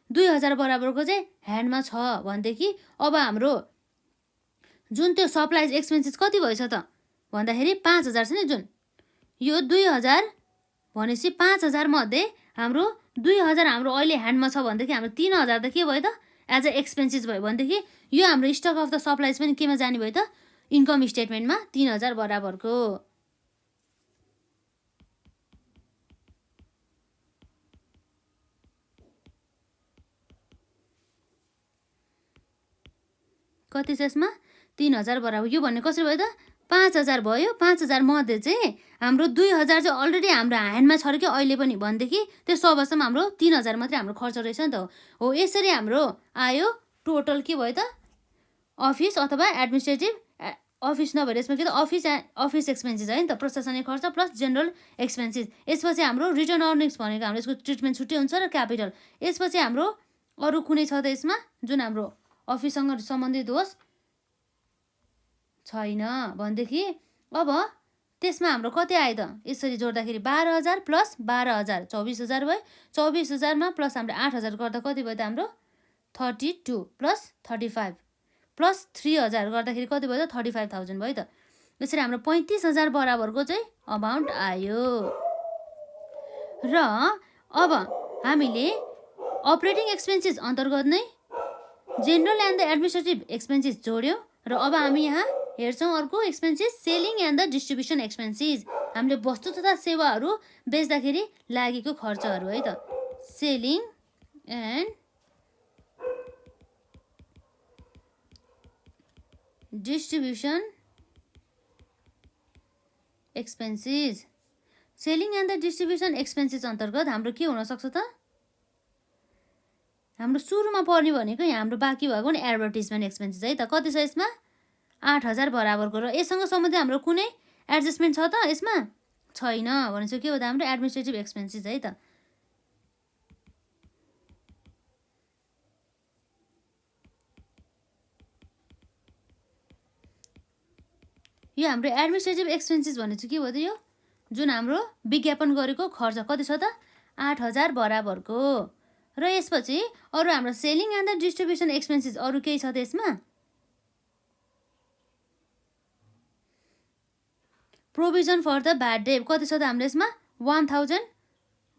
2,000 बराबरको चाहिँ ह्यान्डमा छ। भनेदेखि अब हाम्रो जुन त्यो सप्लाइज एक्सपेन्सेस कति भएछ त भन्दाखेरि 5,000 छ नि, जुन यो 2,000 भनेपछि 5,000 मध्ये हाम्रो 2,000 हाम्रो अहिले ह्यान्डमा छ भनेदेखि हाम्रो 3,000 त के भयो त, एज अ एक्सपेन्सेस भयो। भनेदेखि यो हाम्रो स्टक अफ द सप्लाइज पनि केमा जाने भयो त, इन्कम स्टेटमेन्टमा 3,000 बराबरको। कति छ यसमा, 3,000 बराबर। यो भन्ने कसरी भयो त, 5,000 भयो। 5,000 मध्ये चाहिँ हाम्रो 2,000 चाहिँ अलरेडी हाम्रो ह्यान्डमा छ र कि अहिले पनि, भनेदेखि त्यो सबसम्म हाम्रो 3,000 मात्रै हाम्रो खर्च रहेछ नि त। हो यसरी हाम्रो आयो टोटल के भयो त, अफिस अथवा एडमिनिस्ट्रेटिभ अफिस नभएर यसमा के त अफिस एक्सपेन्सेस है नि त, प्रशासनिक खर्च प्लस जेनरल एक्सपेन्सेस। यसपछि हाम्रो रिटर्न अर्निङ्स भनेको हाम्रो यसको ट्रिटमेन्ट छुट्टै हुन्छ र क्यापिटल। यसपछि हाम्रो अरू कुनै छ त यसमा जुन हाम्रो अफिससँग सम्बन्धित होस्, छैन। भनेदेखि अब त्यसमा हाम्रो कति आयो त, यसरी जोड्दाखेरि 12,000 प्लस 12,000 24,000 भयो। 24,000 प्लस हाम्रो 8,000 गर्दा कति भयो त हाम्रो 32 प्लस 35 प्लस 3,000 गर्दाखेरि कति भयो त 35,000 भयो त। यसरी हाम्रो 35,000 बराबरको चाहिँ अमाउन्ट आयो। र अब हामीले अपरेटिङ एक्सपेन्सेस अन्तर्गत नै general and the administrative expenses जोड्यो र अब हामी यहाँ हेर्छौँ अर्को expenses selling and the distribution expenses. हामीले वस्तु तथा सेवाहरू बेच्दाखेरि लागेको खर्चहरू है त। Selling and distribution expenses. Selling and the distribution expenses अन्तर्गत हाम्रो के हुनसक्छ त? हाम्रो सुरुमा पर्ने भनेको यहाँ हाम्रो बाँकी भएको नि एडभर्टिजमेन्ट एक्सपेन्सेस है त। कति छ यसमा? 8,000 बराबरको। र यससँग सम्बन्धित हाम्रो कुनै एडजस्टमेन्ट छ त यसमा? छैन। भनेपछि के हो त? हाम्रो एडमिनिस्ट्रेटिभ एक्सपेन्सेस है त। यो हाम्रो एडमिनिस्ट्रेटिभ एक्सपेन्सेस भने चाहिँ के भयो त? यो जुन हाम्रो विज्ञापन गरेको खर्च कति छ त? 8,000 बराबरको। र यसपछि अरू हाम्रो selling and the distribution expenses अरू केही छ त यसमा? Provision for the bad debt कति छ त हाम्रो यसमा? 1,000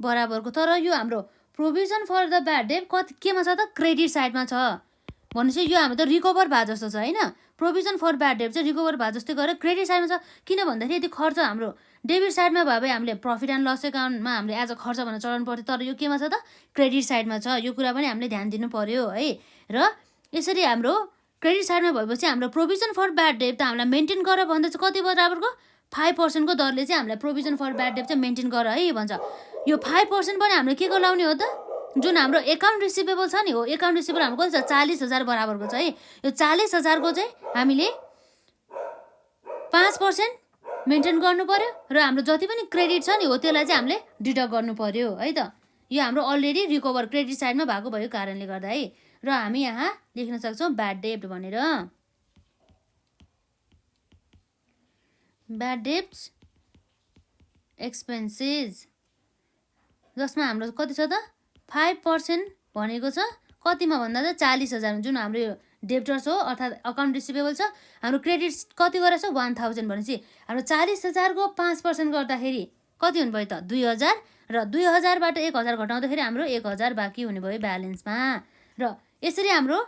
बराबरको। तर यो हाम्रो provision for the bad debt कति केमा छ त? क्रेडिट साइडमा छ। भनेपछि यो हाम्रो त रिकभर भए जस्तो छ होइन। प्रोभिजन फर ब्याड डेट चाहिँ रिकभर भए जस्तै गरेर क्रेडिट साइडमा छ। किन भन्दाखेरि यदि खर्च हाम्रो डेबिट साइडमा भयो भने हामीले प्रफिट एन्ड लस एकाउन्टमा हामीले एज अ खर्च भनेर चढाउनु पर्थ्यो। तर यो केमा छ त? क्रेडिट साइडमा छ। यो कुरा पनि हामीले ध्यान दिनु पर्यो है। र यसरी हाम्रो क्रेडिट साइडमा भएपछि हाम्रो प्रोभिजन फर ब्याड डेट त हामीलाई मेन्टेन गर भन्दा चाहिँ कति बराबरको? 5% को दरले चाहिँ हामीलाई प्रोभिजन फर ब्याड डेट चाहिँ मेन्टेन गर है भन्छ। यो 5% पनि हामीले के को लाउने हो त? जुन हाम्रो एकाउन्ट रिसिभेबल छ नि हो, एकाउन्ट रिसिभेबल हाम्रो कति छ? 40,000 बराबरको छ है। यो 40,000 को चाहिँ हामीले 5% मेन्टेन गर्नु पर्यो र हाम्रो जति पनि क्रेडिट छ नि हो त्यसलाई चाहिँ हामीले डिडक्ट गर्नु पर्यो है त। यो हाम्रो अलरेडी रिकभर क्रेडिट साइडमा भएको भएको कारणले गर्दा है। र हामी यहाँ लेख्न सक्छौँ ब्याड डेट भनेर। ब्याड डेट्स एक्सपेन्सेस जसमा हाम्रो कति छ त? 5% भनेको छ कतिमा भन्दा त 40,000 जुन हाम्रो यो डेप्टर्स हो अर्थात् अकाउन्ट रिसिभेबल छ। हाम्रो क्रेडिट कति गरेछ? 1,000 भनेपछि हाम्रो 40,000 को 5% गर्दाखेरि कति हुने भयो त? 2,000 र 2,000 बाट 1,000 घटाउँदाखेरि हाम्रो 1,000 बाँकी हुने भयो ब्यालेन्समा। र यसरी हाम्रो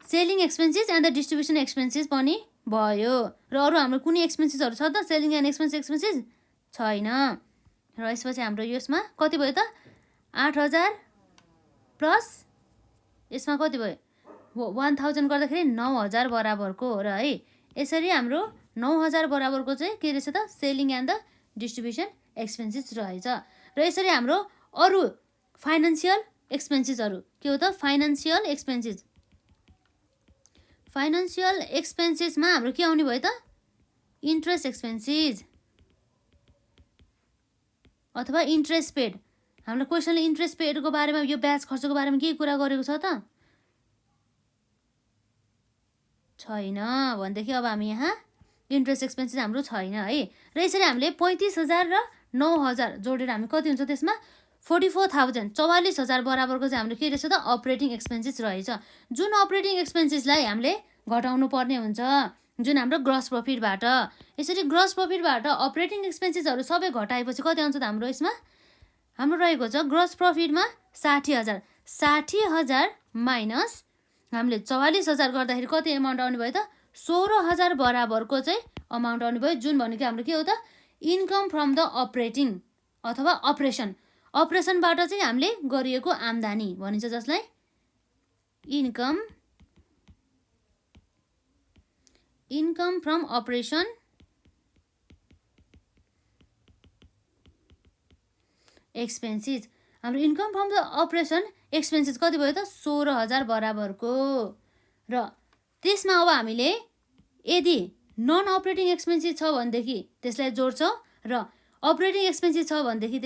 selling expenses and the distribution expenses पनि भयो। र अरू हाम्रो कुनै एक्सपेन्सेसहरू छ त? सेलिङ एन्ड एक्सपेन्सेस छैन। र यसपछि हाम्रो यसमा कति भयो त? 8,000 प्लस यसमा कति भयो? 1,000 गर्दाखेरि 9,000 बराबरको हो र है। यसरी हाम्रो 9,000 बराबरको चाहिँ के रहेछ त? Selling and the distribution expenses रहेछ। र यसरी हाम्रो अरू फाइनेन्सियल एक्सपेन्सेसहरू के हो त? Financial expenses. फाइनेन्सियल एक्सपेन्सेसमा हाम्रो के आउने भयो त? इन्ट्रेस्ट एक्सपेन्सेस अथवा इन्ट्रेस्ट पेड। हाम्रो क्वेसनले इन्ट्रेस्ट पेडको बारेमा यो ब्याज खर्चको बारेमा के कुरा गरेको छ त? छैन। भनेदेखि अब हामी यहाँ इन्ट्रेस्ट एक्सपेन्सेस हाम्रो छैन है। र यसरी हामीले 35,000 र 9,000 जोडेर हामी कति हुन्छ त्यसमा? 44,000 44,000 बराबरको चाहिँ हाम्रो के रहेछ त? अपरेटिङ एक्सपेन्सेस रहेछ। जुन अपरेटिङ एक्सपेन्सेसलाई हामीले घटाउनु पर्ने हुन्छ जुन हाम्रो ग्रस प्रफिटबाट। यसरी ग्रस प्रफिटबाट अपरेटिङ एक्सपेन्सेसहरू सबै घटाएपछि कति आउँछ त हाम्रो यसमा? हाम्रो रहेको छ ग्रस प्रफिटमा 60,000। 60,000 माइनस हामीले 44,000 गर्दाखेरि कति एमाउन्ट आउने भयो त? 16,000 बराबरको चाहिँ अमाउन्ट आउने भयो। जुन भनेको हाम्रो के हो त? इन्कम फ्रम द अपरेटिङ अथवा अपरेसन। अपरेसनबाट चाहिँ हामीले गरिएको आम्दानी भनिन्छ जसलाई इन्कम फ्रम अपरेसन एक्सपेन्सेस। हाम्रो income from the operation expenses कति भयो त? 16,000 बराबरको। र त्यसमा अब हामीले यदि नन अपरेटिङ एक्सपेन्सेस छ भनेदेखि त्यसलाई जोड्छौँ र अपरेटिङ एक्सपेन्सेस छ भनेदेखि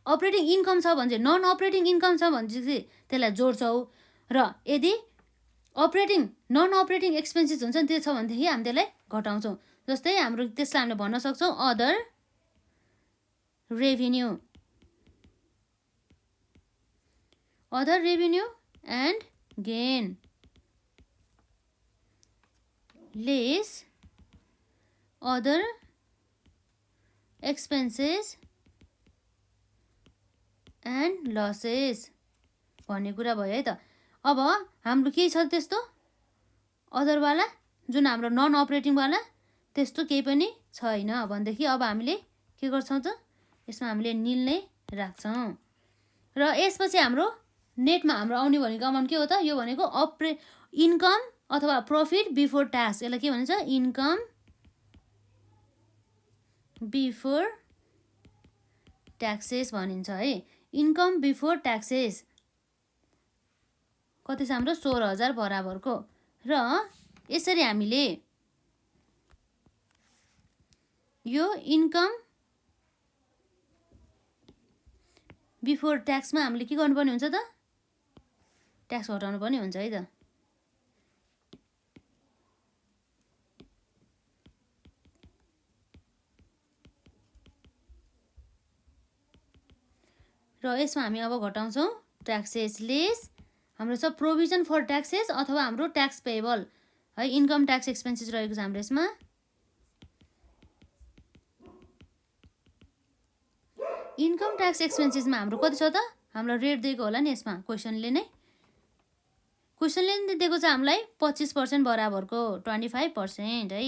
अपरेटिङ इन्कम छ भने चाहिँ नन अपरेटिङ इन्कम छ भने चाहिँ त्यसलाई जोड्छौँ। र यदि नन अपरेटिङ एक्सपेन्सेस हुन्छ नि त्यो छ भनेदेखि हामी त्यसलाई घटाउँछौँ। जस्तै हाम्रो त्यसलाई हामीले भन्न सक्छौँ other revenue and gain lace other expenses and losses भन्ने कुरा भयो है त। अब हाम्रो केही छ त्यस्तो अदरवाला जुन हाम्रो नन अपरेटिङवाला त्यस्तो केही पनि छैन भनेदेखि अब हामीले के गर्छौँ त यसमा हामीले निल नै राख्छौँ। र यसपछि हाम्रो नेटमा हाम्रो आउने भनेको अमाउन्ट के हो त यो भनेको इन्कम अथवा प्रफिट बिफोर ट्याक्स यसलाई के भनिन्छ इन्कम बिफोर ट्याक्सेस भनिन्छ है। इन्कम बिफोर ट्याक्सेस कति छ हाम्रो 16,000 बराबरको। र यसरी हामीले यो इन्कम बिफोर ट्याक्समा हामीले के गर्नुपर्ने हुन्छ त ट्याक्स घटाउनु पर्ने हुन्छ है त। र यसमा हामी अब घटाउँछौँ ट्याक्सेस लेस हाम्रो छ प्रोभिजन फर ट्याक्सेस अथवा हाम्रो ट्याक्स पेएबल है इन्कम ट्याक्स एक्सपेन्सेस रहेको छ हाम्रो यसमा। इन्कम ट्याक्स एक्सपेन्सेसमा हाम्रो कति छ त हाम्रो रेट दिएको होला नि यसमा क्वेसनले नै दिएको छ हामीलाई 25% बराबरको 25% है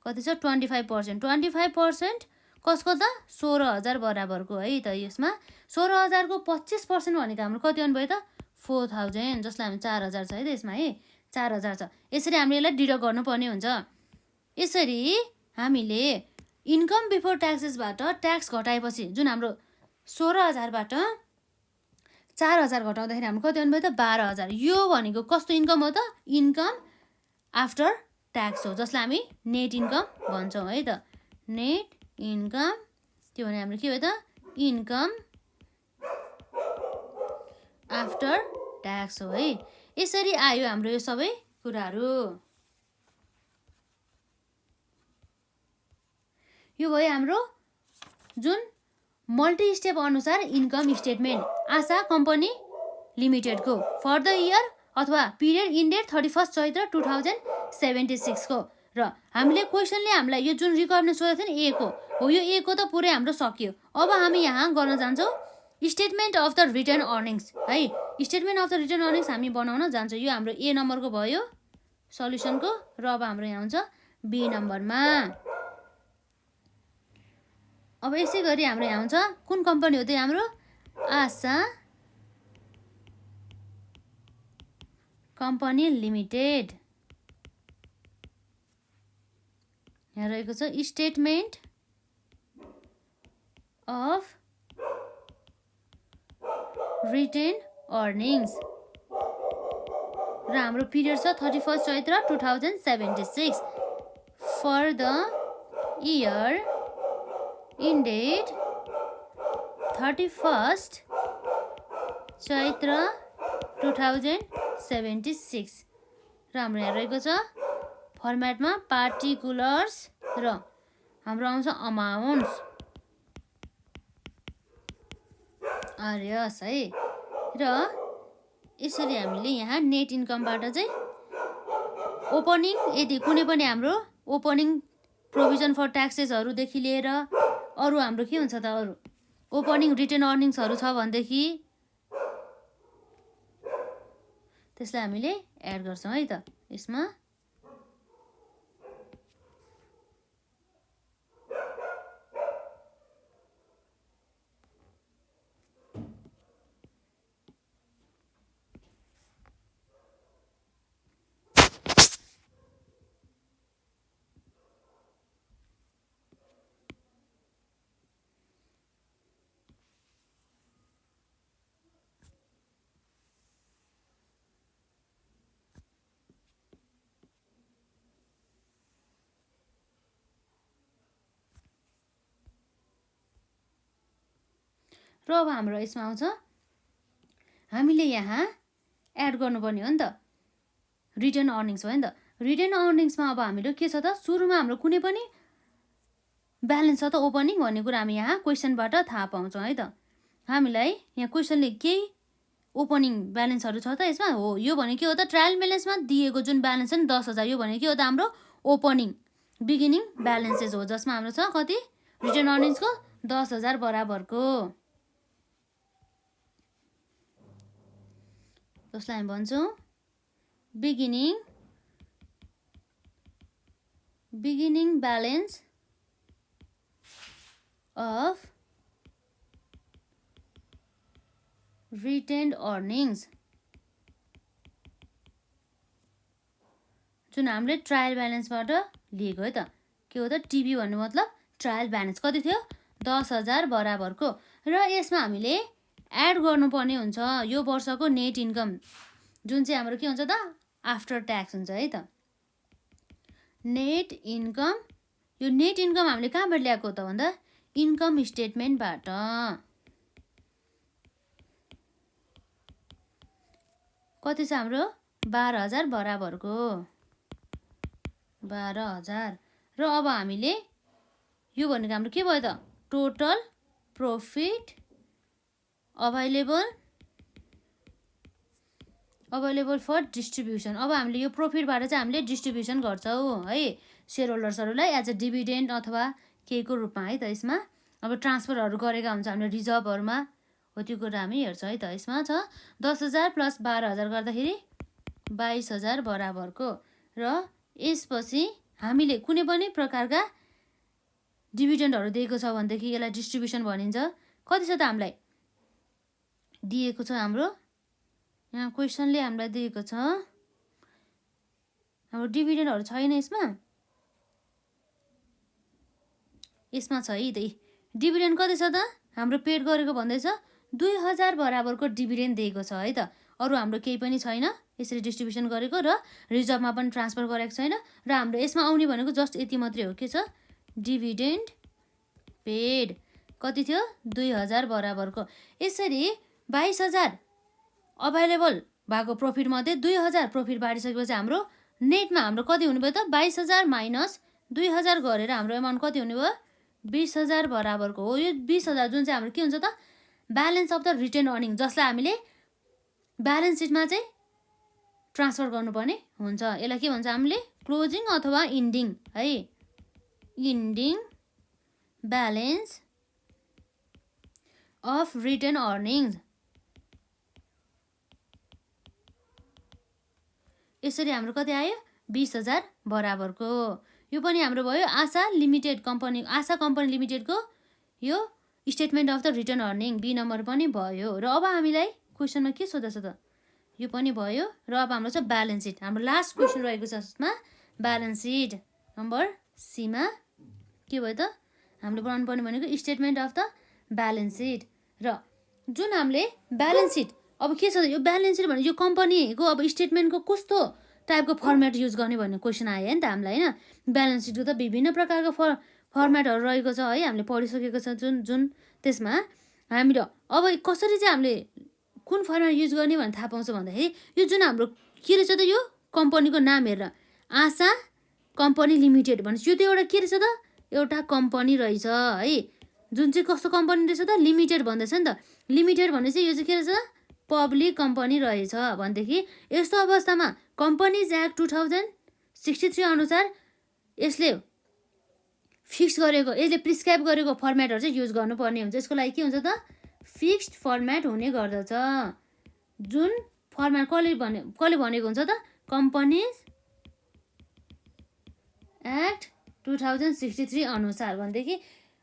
कति छ 25%। 25% कसको त 16,000 बराबरको है त। यसमा 16,000 को 25% भनेको हाम्रो कति आउनुभयो त 4,000 जसलाई हामी 4,000 छ है त यसमा है 4,000 छ। यसरी हामीले यसलाई डिडक्ट गर्नुपर्ने हुन्छ। यसरी हामीले इन्कम बिफोर ट्याक्सेसबाट ट्याक्स घटाएपछि जुन हाम्रो 16,000बाट 4,000 घटाउँदाखेरि हाम्रो कति आउनुभयो त 12,000। यो भनेको कस्तो इन्कम हो त इन्कम आफ्टर ट्याक्स हो जसलाई हामी नेट इन्कम भन्छौँ है त। नेट इन्कम त्यो भने हाम्रो के हो त इन्कम आफ्टर ट्याक्स हो है। यसरी आयो हाम्रो यो सबै कुराहरू। यो भयो हाम्रो जुन मल्टी स्टेप अनुसार इन्कम स्टेटमेन्ट आशा कम्पनी लिमिटेडको फर द इयर अथवा पिरियड इन्डेड 31 चैत्र 2076 को। र हामीले क्वेसनले हामीलाई यो जुन रिक्वायरमेन्ट सोधेको थियो नि ए को हो यो ए को त पुरै हाम्रो सकियो। अब हामी यहाँ गर्न जान्छौँ statement of the retained earnings है। Statement of the retained earnings हामी बनाउन जान्छौँ। यो हाम्रो ए नम्बरको भयो सल्युसनको र अब हाम्रो यहाँ हुन्छ बी नम्बरमा। अब यसै गरी हाम्रो यहाँ हुन्छ कुन कम्पनी हो त हाम्रो आशा कम्पनी लिमिटेड। यहाँ रहेको छ स्टेटमेन्ट अफ रिटेन अर्निङ्स र हाम्रो पिरियड छ 31 चैत्र 2076 फर द इयर इन्डेड 31 चैत्र 2076 र हाम्रो यहाँ रहेको छ फर्मेटमा पार्टिकुलर्स र हाम्रो आउँछ अमाउन्ट्स आर्यस है। र यसरी हामीले यहाँ नेट इन्कमबाट चाहिँ ओपनिङ यदि कुनै पनि हाम्रो ओपनिङ प्रोभिजन फर ट्याक्सेसहरूदेखि लिएर अरू हाम्रो के हुन्छ त अरू ओपनिङ रिटर्न अर्निङ्सहरू छ भनेदेखि त्यसलाई हामीले एड गर्छौँ है त यसमा। र अब हाम्रो यसमा आउँछ हामीले यहाँ एड गर्नुपर्ने हो नि त रिटर्न अर्निङ्स हो नि त। रिटर्न अर्निङ्समा अब हाम्रो के छ त सुरुमा हाम्रो कुनै पनि ब्यालेन्स छ त ओपनिङ भन्ने कुरा हामी यहाँ क्वेसनबाट थाहा पाउँछौँ है त। हामीलाई यहाँ क्वेसनले केही ओपनिङ ब्यालेन्सहरू छ त यसमा हो यो भने के हो त ट्रायल ब्यालेन्समा दिएको जुन ब्यालेन्स छ नि 10,000 यो भने के हो त हाम्रो ओपनिङ बिगिनिङ ब्यालेन्सेस हो जसमा हाम्रो छ कति रिटर्न अर्निङ्सको 10,000 बराबरको। जसलाई हामी भन्छौँ beginning balance of retained earnings, जुन हामीले ट्रायल ब्यालेन्सबाट लिएको है त। के हो त, टिबी भन्नु मतलब ट्रायल ब्यालेन्स कति थियो, 10,000 बराबरको। र यसमा हामीले एड गर्नुपर्ने हुन्छ यो वर्षको नेट इन्कम, जुन चाहिँ हाम्रो के हुन्छ त, आफ्टर ट्याक्स हुन्छ है त। नेट इन्कम, यो नेट इन्कम हामीले कहाँबाट ल्याएको त भन्दा इन्कम स्टेटमेन्टबाट। कति छ हाम्रो 12,000 बराबरको, 12,000। र अब हामीले यो भनेको हाम्रो के भयो त, total profit available for distribution. अब हामीले यो प्रॉफिटबाट चाहिँ हामीले डिस्ट्रिब्युसन गर्छौँ है शेयर होल्डर्सहरूलाई एज अ डिभिडेन्ड अथवा केहीको रूपमा है त। यसमा अब ट्रान्सफरहरू गरेका हुन्छ हामीले रिजर्भहरूमा, हो त्यो कुरा हामी हेर्छौँ है त। यसमा छ 10,000 प्लस 12,000 गर्दाखेरि 22,000 बराबरको। र यसपछि हामीले कुनै पनि प्रकारका डिभिडेन्डहरू दिएको छ भनेदेखि यसलाई डिस्ट्रिब्युसन भनिन्छ। कति छ त हामीलाई दिएको छ, हाम्रो यहाँ क्वेसनले हामीलाई दिएको छ, हाम्रो डिभिडेन्डहरू छैन यसमा छ है त। डिभिडेन्ड कति छ त हाम्रो पेड गरेको भन्दैछ 2,000 बराबरको डिभिडेन्ड दिएको छ है त। अरू हाम्रो केही पनि छैन यसरी डिस्ट्रिब्युसन गरेको, र रिजर्भमा पनि ट्रान्सफर गरेको छैन। र हाम्रो यसमा आउने भनेको जस्ट यति मात्रै हो, के छ, डिभिडेन्ड पेड कति थियो 2,000 बराबरको। यसरी 22,000 अभाइलेबल भएको प्रॉफिटमध्ये 2,000 प्रॉफिट बाँडिसकेपछि हाम्रो नेटमा हाम्रो कति हुने भयो त, 22,000 माइनस 2,000 गरेर हाम्रो एमाउन्ट कति हुने भयो, 20,000 बराबरको हो। यो 20,000 जुन चाहिँ हाम्रो के हुन्छ त, balance of the retained earning, जसलाई हामीले ब्यालेन्स सिटमा चाहिँ ट्रान्सफर गर्नुपर्ने हुन्छ। यसलाई के भन्छ हामीले क्लोजिङ अथवा इन्डिङ है, ending balance of retained earnings. यसरी हाम्रो कति आयो 20,000 बराबरको। यो पनि हाम्रो भयो आशा कम्पनी लिमिटेडको यो statement of the retained earning, B number पनि भयो। र अब हामीलाई क्वेसनमा के सोध्दैछ त, यो पनि भयो। र अब हाम्रो छ ब्यालेन्स सिट, हाम्रो लास्ट क्वेसन रहेको छ यसमा ब्यालेन्स सिट नम्बर सीमा के भयो त, हामीले बनाउनु पर्ने भनेको statement of the balance seat. र जुन हामीले ब्यालेन्स सिट, अब के छ यो ब्यालेन्स सिट भने यो कम्पनीको अब स्टेटमेन्टको कस्तो टाइपको फर्मेट युज गर्ने भन्ने क्वेसन आयो नि त हामीलाई होइन। ब्यालेन्स सिटको त विभिन्न प्रकारको फर्मेटहरू रहेको छ है, हामीले पढिसकेको छ जुन त्यसमा हामीले अब कसरी चाहिँ हामीले कुन फर्मेट युज गर्ने भनेर थाहा पाउँछ भन्दाखेरि यो जुन हाम्रो के रहेछ त, यो कम्पनीको नाम हेरेर आशा कम्पनी लिमिटेड भनेपछि यो त एउटा के रहेछ त, एउटा कम्पनी रहेछ है, जुन चाहिँ कस्तो कम्पनी रहेछ त, लिमिटेड भन्दैछ नि त। लिमिटेड भनेपछि यो चाहिँ के रहेछ, पब्लिक कम्पनी रहेछ भनेदेखि यस्तो अवस्थामा कम्पनीज एक्ट 2063 अनुसार यसले फिक्स गरेको, यसले प्रिस्क्राइब गरेको फर्मेटहरू चाहिँ युज गर्नुपर्ने हुन्छ। यसको लागि के हुन्छ त, फिक्स्ड फर्मेट हुने गर्दछ। जुन फर्मेट कसले भनेको हुन्छ त, कम्पनीज एक्ट 2063 अनुसार भनेदेखि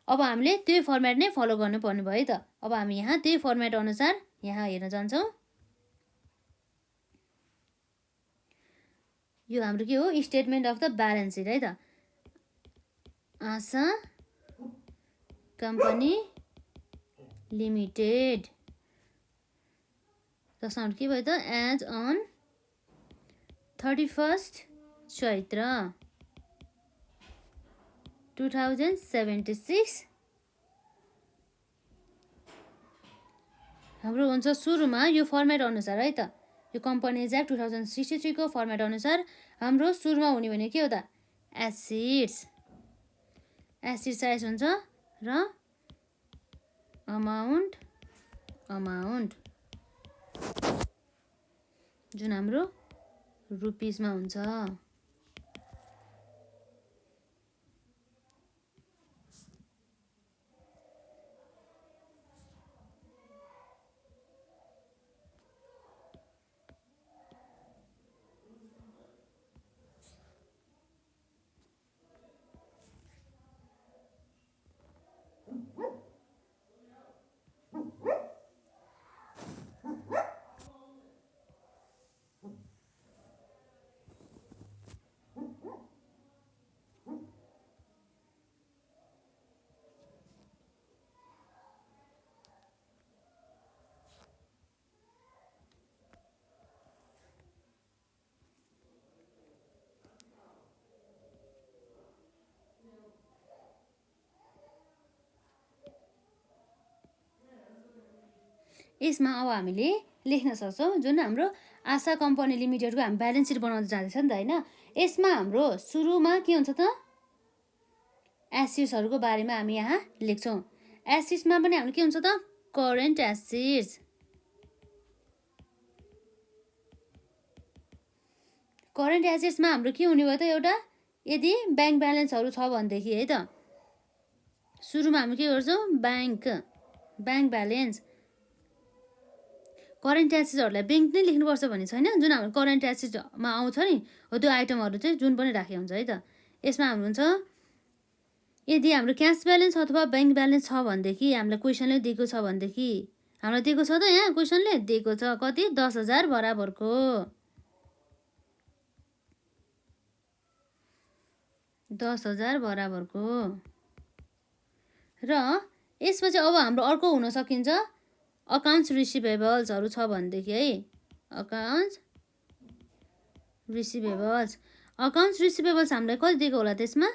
अब हामीले त्यही फर्मेट नै फलो गर्नुपर्ने भयो त। अब हामी यहाँ त्यही फर्मेट अनुसार यहाँ हेर्न जान्छौँ। यो हाम्रो के हो, statement of the balance seat है त। आशा कम्पनी लिमिटेड जसमा के भयो त, एज अन 31 चैत्र 2076 हाम्रो हुन्छ सुरुमा यो फर्मेट अनुसार है त। यो कम्पनीज एक्ट 2063 को फर्मेट अनुसार हाम्रो सुरुमा हुने भने के हो त, एसिड्स साइज हुन्छ र अमाउन्ट जुन हाम्रो रुपिसमा हुन्छ। यसमा अब हामीले लेख्न सक्छौँ जुन हाम्रो आशा कम्पनी लिमिटेडको हामी ब्यालेन्स सिट बनाउँदै जाँदैछ नि त होइन। यसमा हाम्रो सुरुमा के हुन्छ त एसेट्सहरूको बारेमा हामी यहाँ लेख्छौँ। एसेट्समा पनि हाम्रो के हुन्छ त करेन्ट एसेट्स। करेन्ट एसेट्समा हाम्रो के हुने भयो त एउटा यदि ब्याङ्क ब्यालेन्सहरू छ भनेदेखि है त सुरुमा हामी के गर्छौँ ब्याङ्क ब्यालेन्स। करेन्ट एसेट्सहरूलाई ब्याङ्क नै लेख्नुपर्छ भन्ने छैन, जुन हाम्रो करेन्ट एसेट्समा आउँछ नि हो त्यो आइटमहरू चाहिँ जुन पनि राखेको हुन्छ है त। यसमा हाम्रो हुन्छ यदि हाम्रो क्यास ब्यालेन्स अथवा ब्याङ्क ब्यालेन्स छ भनेदेखि हामीलाई क्वेसनले दिएको छ भनेदेखि हामीलाई दिएको छ त यहाँ क्वेसनले दिएको छ कति 10,000 बराबरको 10,000 बराबरको। र यसपछि अब हाम्रो अर्को हुन सकिन्छ अकाउन्ट्स रिसिभेबल्सहरू छ भनेदेखि है अकाउन्ट्स रिसिभेबल्स हामीलाई कति दिएको होला त्यसमा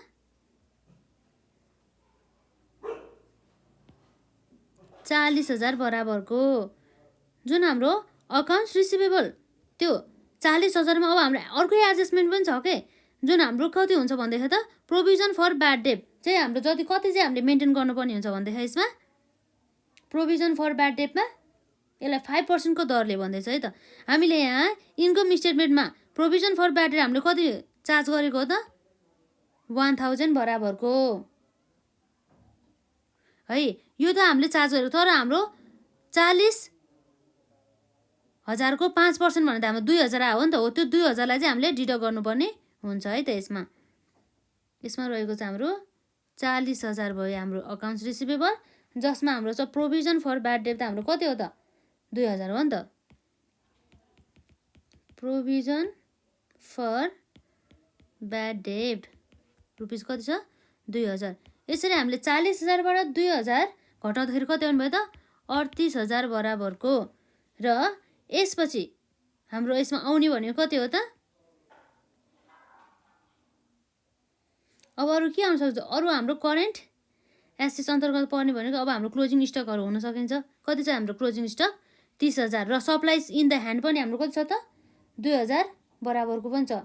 40,000 बराबरको। जुन हाम्रो अकाउन्ट्स रिसिभेबल त्यो 40,000 मा अब हाम्रो अर्कै एडजस्टमेन्ट पनि छ के जुन हाम्रो कति हुन्छ भन्दाखेरि त प्रोभिजन फर ब्याड डेट चाहिँ हाम्रो जति कति चाहिँ हामीले मेन्टेन गर्नुपर्ने हुन्छ भन्दाखेरि यसमा प्रोभिजन फर ब्याड डेटमा यसलाई 5% को दरले भन्दैछ है त। हामीले यहाँ इन्कम स्टेटमेन्टमा प्रोभिजन फर ब्याड डेट हामीले कति चार्ज गरेको हो त 1000 बराबरको है। यो त हामीले चार्ज गरेको तर हाम्रो 40,000 को 5% भने त हाम्रो 2,000 आयो नि त हो। त्यो 2,000 लाई चाहिँ हामीले डिडक्ट गर्नुपर्ने हुन्छ है त। यसमा रहेको चाहिँ हाम्रो 40,000 भयो हाम्रो अकाउन्ट्स रिसिभेबल जसमा हाम्रो छ प्रोभिजन फर ब्याड डेट त हाम्रो कति हो त 2,000 हो नि त। Provision for bad debt rupees कति छ 2,000। यसरी हामीले 40,000 बाट 2,000 घटाउँदाखेरि कति आउनु भयो त 38,000 बराबरको। र यसपछि हाम्रो यसमा आउने भनेको कति हो त अब अरू के आउन सक्छ अरू हाम्रो करेन्ट एसेट्स अन्तर्गत पर्ने भनेको अब हाम्रो क्लोजिङ स्टकहरू हुन सकिन्छ। कति छ हाम्रो क्लोजिङ स्टक 30,000 र सप्लाइज इन द ह्यान्ड पनि हाम्रो कति छ त 2,000 बराबरको पनि छ।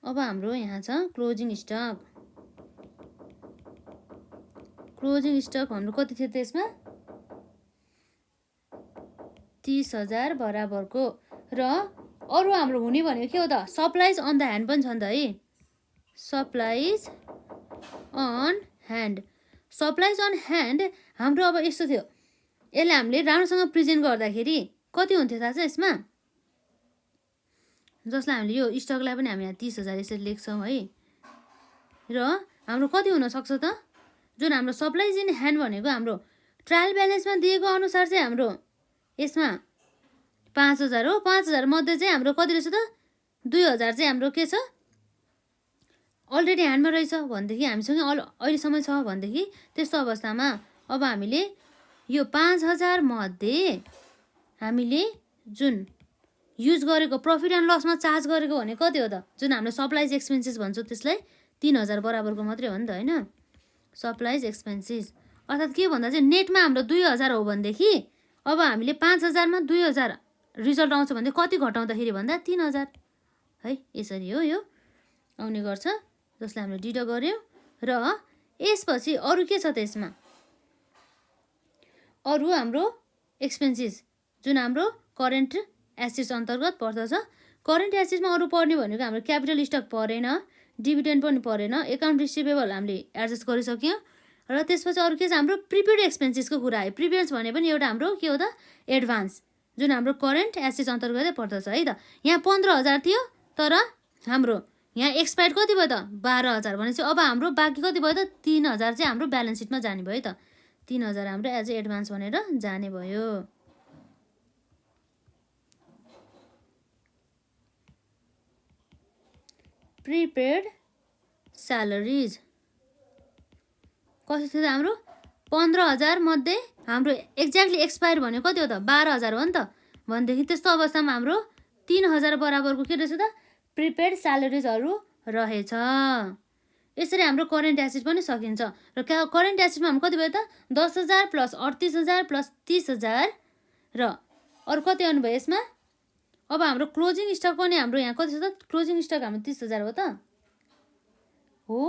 अब हाम्रो यहाँ छ क्लोजिङ स्टक हाम्रो कति थियो त्यसमा 30,000 बराबरको। र अरू हाम्रो हुने भनेको के हो त सप्लाइज अन द ह्यान्ड पनि छ नि त है। सप्लाइज अन ह्यान्ड हाम्रो अब यस्तो थियो यसले हामीले राम्रोसँग प्रेजेन्ट गर्दाखेरि कति हुन्थ्यो थाहा छ यसमा जसलाई हामीले यो स्टकलाई पनि हामी यहाँ 30,000 यसरी लेख्छौँ है। र हाम्रो कति हुन सक्छ त जुन हाम्रो सप्लाइज इन ह्यान्ड भनेको हाम्रो ट्रायल ब्यालेन्समा दिएको अनुसार चाहिँ हाम्रो यसमा 5,000 हो। 5,000 मध्ये चाहिँ हाम्रो कति रहेछ त 2,000 चाहिँ हाम्रो के छ अलरेडी ह्यान्डमा रहेछ भनेदेखि हामीसँग अहिलेसम्म छ भनेदेखि त्यस्तो अवस्थामा अब हामीले यो 5,000 मध्ये हामीले जुन युज गरेको प्रफिट एन्ड लसमा चार्ज गरेको भने कति हो त जुन हाम्रो सप्लाइज एक्सपेन्सेस भन्छौँ त्यसलाई 3,000 बराबरको मात्रै हो नि त होइन। सप्लाइज एक्सपेन्सेस अर्थात् के भन्दा चाहिँ नेटमा हाम्रो 2,000 हो भनेदेखि अब हामीले 5,000 मा 2,000 रिजल्ट आउँछ भने कति घटाउँदाखेरि भन्दा 3,000 है। यसरी हो यो आउने गर्छ जसलाई हामीले डिडक्ट गर्यौँ। र यसपछि अरू के छ त यसमा अरू हाम्रो एक्सपेन्सेस जुन हाम्रो करेन्ट एसेट्स अन्तर्गत पर्दछ। करेन्ट एसेट्समा अरू पर्ने भनेको हाम्रो क्यापिटल स्टक परेन, डिभिडेन्ड पनि परेन, एकाउन्ट रिसिभेबल हामीले एडजस्ट गरिसक्यौँ। र त्यसपछि अरू के छ हाम्रो प्रिपेड एक्सपेन्सेसको कुरा आयो। प्रिपेड भने पनि एउटा हाम्रो के हो त एडभान्स जुन हाम्रो करेन्ट एसेट्स अन्तर्गतै पर्दछ है त। यहाँ 15,000 थियो तर हाम्रो यहाँ एक्सपायर्ड कति भयो त 12,000 भनेपछि अब हाम्रो बाँकी कति भयो त 3,000 चाहिँ हाम्रो ब्यालेन्स सिटमा जाने भयो त 3,000 हाम्रो एज ए एडभान्स भनेर जाने भयो। प्रिपेड स्यालेरिज कति थियो त हाम्रो 15,000 मध्ये हाम्रो एक्ज्याक्टली एक्सपायर भनेको कति हो त 12,000 हो नि त भनेदेखि त्यस्तो अवस्थामा हाम्रो 3,000 बराबरको के रहेछ त प्रिपेड स्यालेरिजहरू रहेछ। यसरी हाम्रो करेन्ट एसेट पनि सकिन्छ। र करेन्ट एसेटमा हाम्रो कति भयो त 10,000 प्लस 38,000 प्लस 30,000 र अरू कति आउनुभयो यसमा। अब हाम्रो क्लोजिङ स्टक पनि हाम्रो यहाँ कति छ त, क्लोजिङ स्टक हाम्रो 30,000 हो त हो।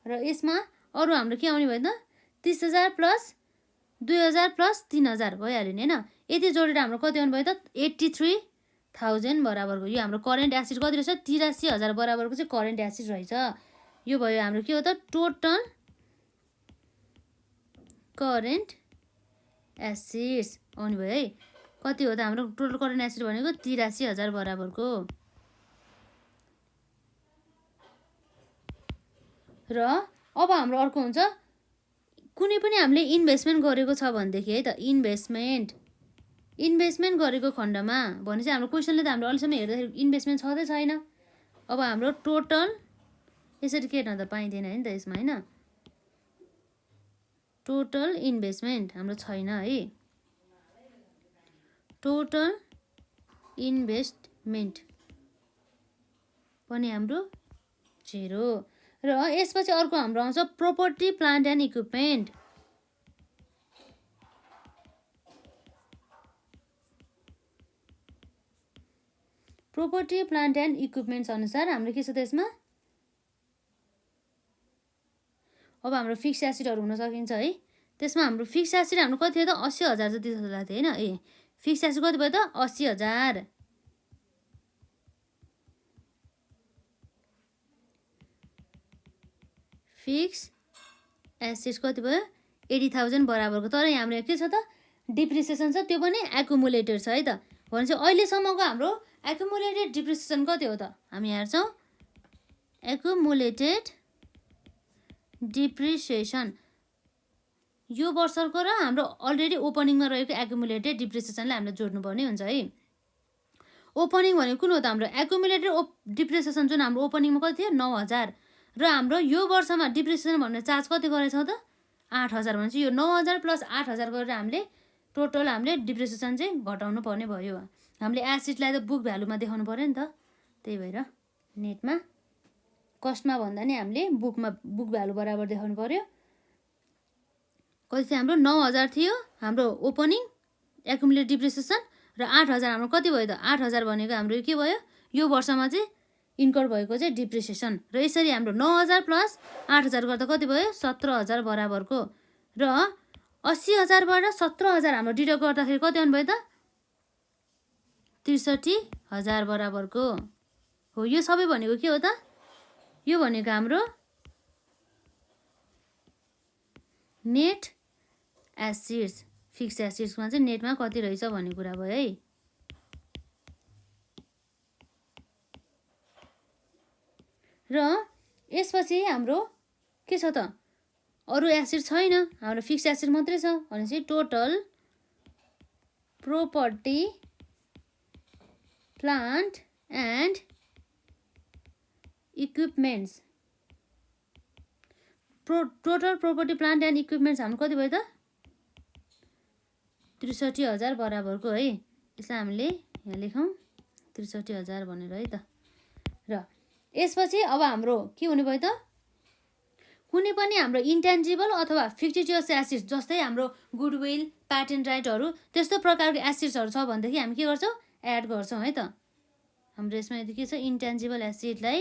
र यसमा अरू हाम्रो के आउने भयो त 30,000 प्लस 2,000 प्लस 3,000 भइहाल्यो नि होइन। यति जोडेर हाम्रो कति आउनु भयो त 83,000 बराबरको यो हाम्रो करेन्ट एसेट कति रहेछ 83,000 बराबरको चाहिँ करेन्ट एसेट रहेछ। यो भयो हाम्रो के हो त टोटल करेन्ट एसेट्स आउने भयो है। कति हो त हाम्रो टोटल करेन्ट एसेट भनेको 83,000 बराबरको। र अब हाम्रो अर्को हुन्छ कुनै पनि हामीले इन्भेस्टमेन्ट गरेको छ भनेदेखि है त इन्भेस्टमेन्ट गरेको खण्डमा भनेपछि हाम्रो क्वेसनले त हाम्रो अहिलेसम्म हेर्दाखेरि इन्भेस्टमेन्ट छँदै छैन। अब हाम्रो टोटल यसरी के हेर्न त पाइँदैन नि त यसमा होइन। टोटल इन्भेस्टमेन्ट हाम्रो छैन है। टोटल इन्भेस्टमेन्ट पनि हाम्रो 0। र यसपछि अर्को हाम्रो आउँछ property plant and equipment. Property plant and equipments अनुसार हाम्रो के छ त यसमा। अब हाम्रो फिक्स एसेटहरू हुन सकिन्छ है। त्यसमा हाम्रो फिक्स एसेट हाम्रो कति थियो त 80,000 जति जस्तो लाग्थ्यो होइन। ए फिक्स एसेट कति भयो त 80,000। फिक्स एसेट कति भयो 80,000 बराबरको। तर यहाँ हाम्रो के छ त डिप्रिसिएसन छ त्यो पनि एकुमुलेटेड छ है त। भनेपछि अहिलेसम्मको हाम्रो एकुमुलेटेड डिप्रिसिएसन कति हो त हामी हेर्छौँ। एकुमुलेटेड डिप्रिसिएसन यो वर्षको र हाम्रो अलरेडी ओपनिङमा रहेको एकुमुलेटेड डिप्रिसिएसनलाई हामीले जोड्नुपर्ने हुन्छ है। ओपनिङ भनेको कुन हो त हाम्रो एकुमुलेटेड डिप्रिसिएसन जुन हाम्रो ओपनिङमा कति थियो 9,000 र हाम्रो यो वर्षमा डिप्रिसिएसन भन्ने चार्ज कति गरेछौँ त 8,000। भनेपछि यो 9,000 प्लस 8,000 गरेर हामीले टोटल हामीले डिप्रिसिएसन चाहिँ घटाउनु पर्ने भयो। हामीले एसेटलाई त बुक भ्यालुमा देखाउनु पर्यो नि त। त्यही भएर नेटमा कस्टमा भन्दा नि हामीले बुक भ्यालु बराबर देखाउनु पर्यो। कति थियो हाम्रो 9,000 थियो हाम्रो ओपनिङ एकुमुलेटेड डिप्रिसिएसन र 8,000 हाम्रो कति भयो त 8,000 भनेको हाम्रो के भयो यो वर्षमा चाहिँ इन्कर भएको चाहिँ डिप्रिसिएसन। र यसरी हाम्रो 9,000 प्लस 8,000 गर्दा कति भयो 17,000 बराबरको। र 80,000बाट 17,000 हाम्रो डिडक्ट गर्दाखेरि कति आउनु भयो त 63,000 बराबरको हो। यो सबै भनेको के हो त यो भनेको हाम्रो नेट एसेट्स फिक्स एसेट्समा चाहिँ नेटमा कति रहेछ भन्ने कुरा भयो है। र यसपछि हाम्रो के छ त अरू एसेट छैन हाम्रो फिक्स एसेट मात्रै छ भनेपछि total property plant and equipments total property plant and equipments हाम्रो कति भयो त 63,000 बराबरको है। यसलाई हामीले यहाँ लेखौँ 63,000 भनेर है त। र यसपछि अब हाम्रो के हुने भयो त कुनै पनि हाम्रो इन्टेन्जिबल अथवा फिक्टिटियस एसेट्स जस्तै हाम्रो गुडविल प्याटेन्ट राइटहरू त्यस्तो प्रकारको एसेट्सहरू छ भनेदेखि हामी के गर्छौँ एड गर्छौँ है त। हाम्रो यसमा यदि के छ इन्टेन्जिबल एसेटलाई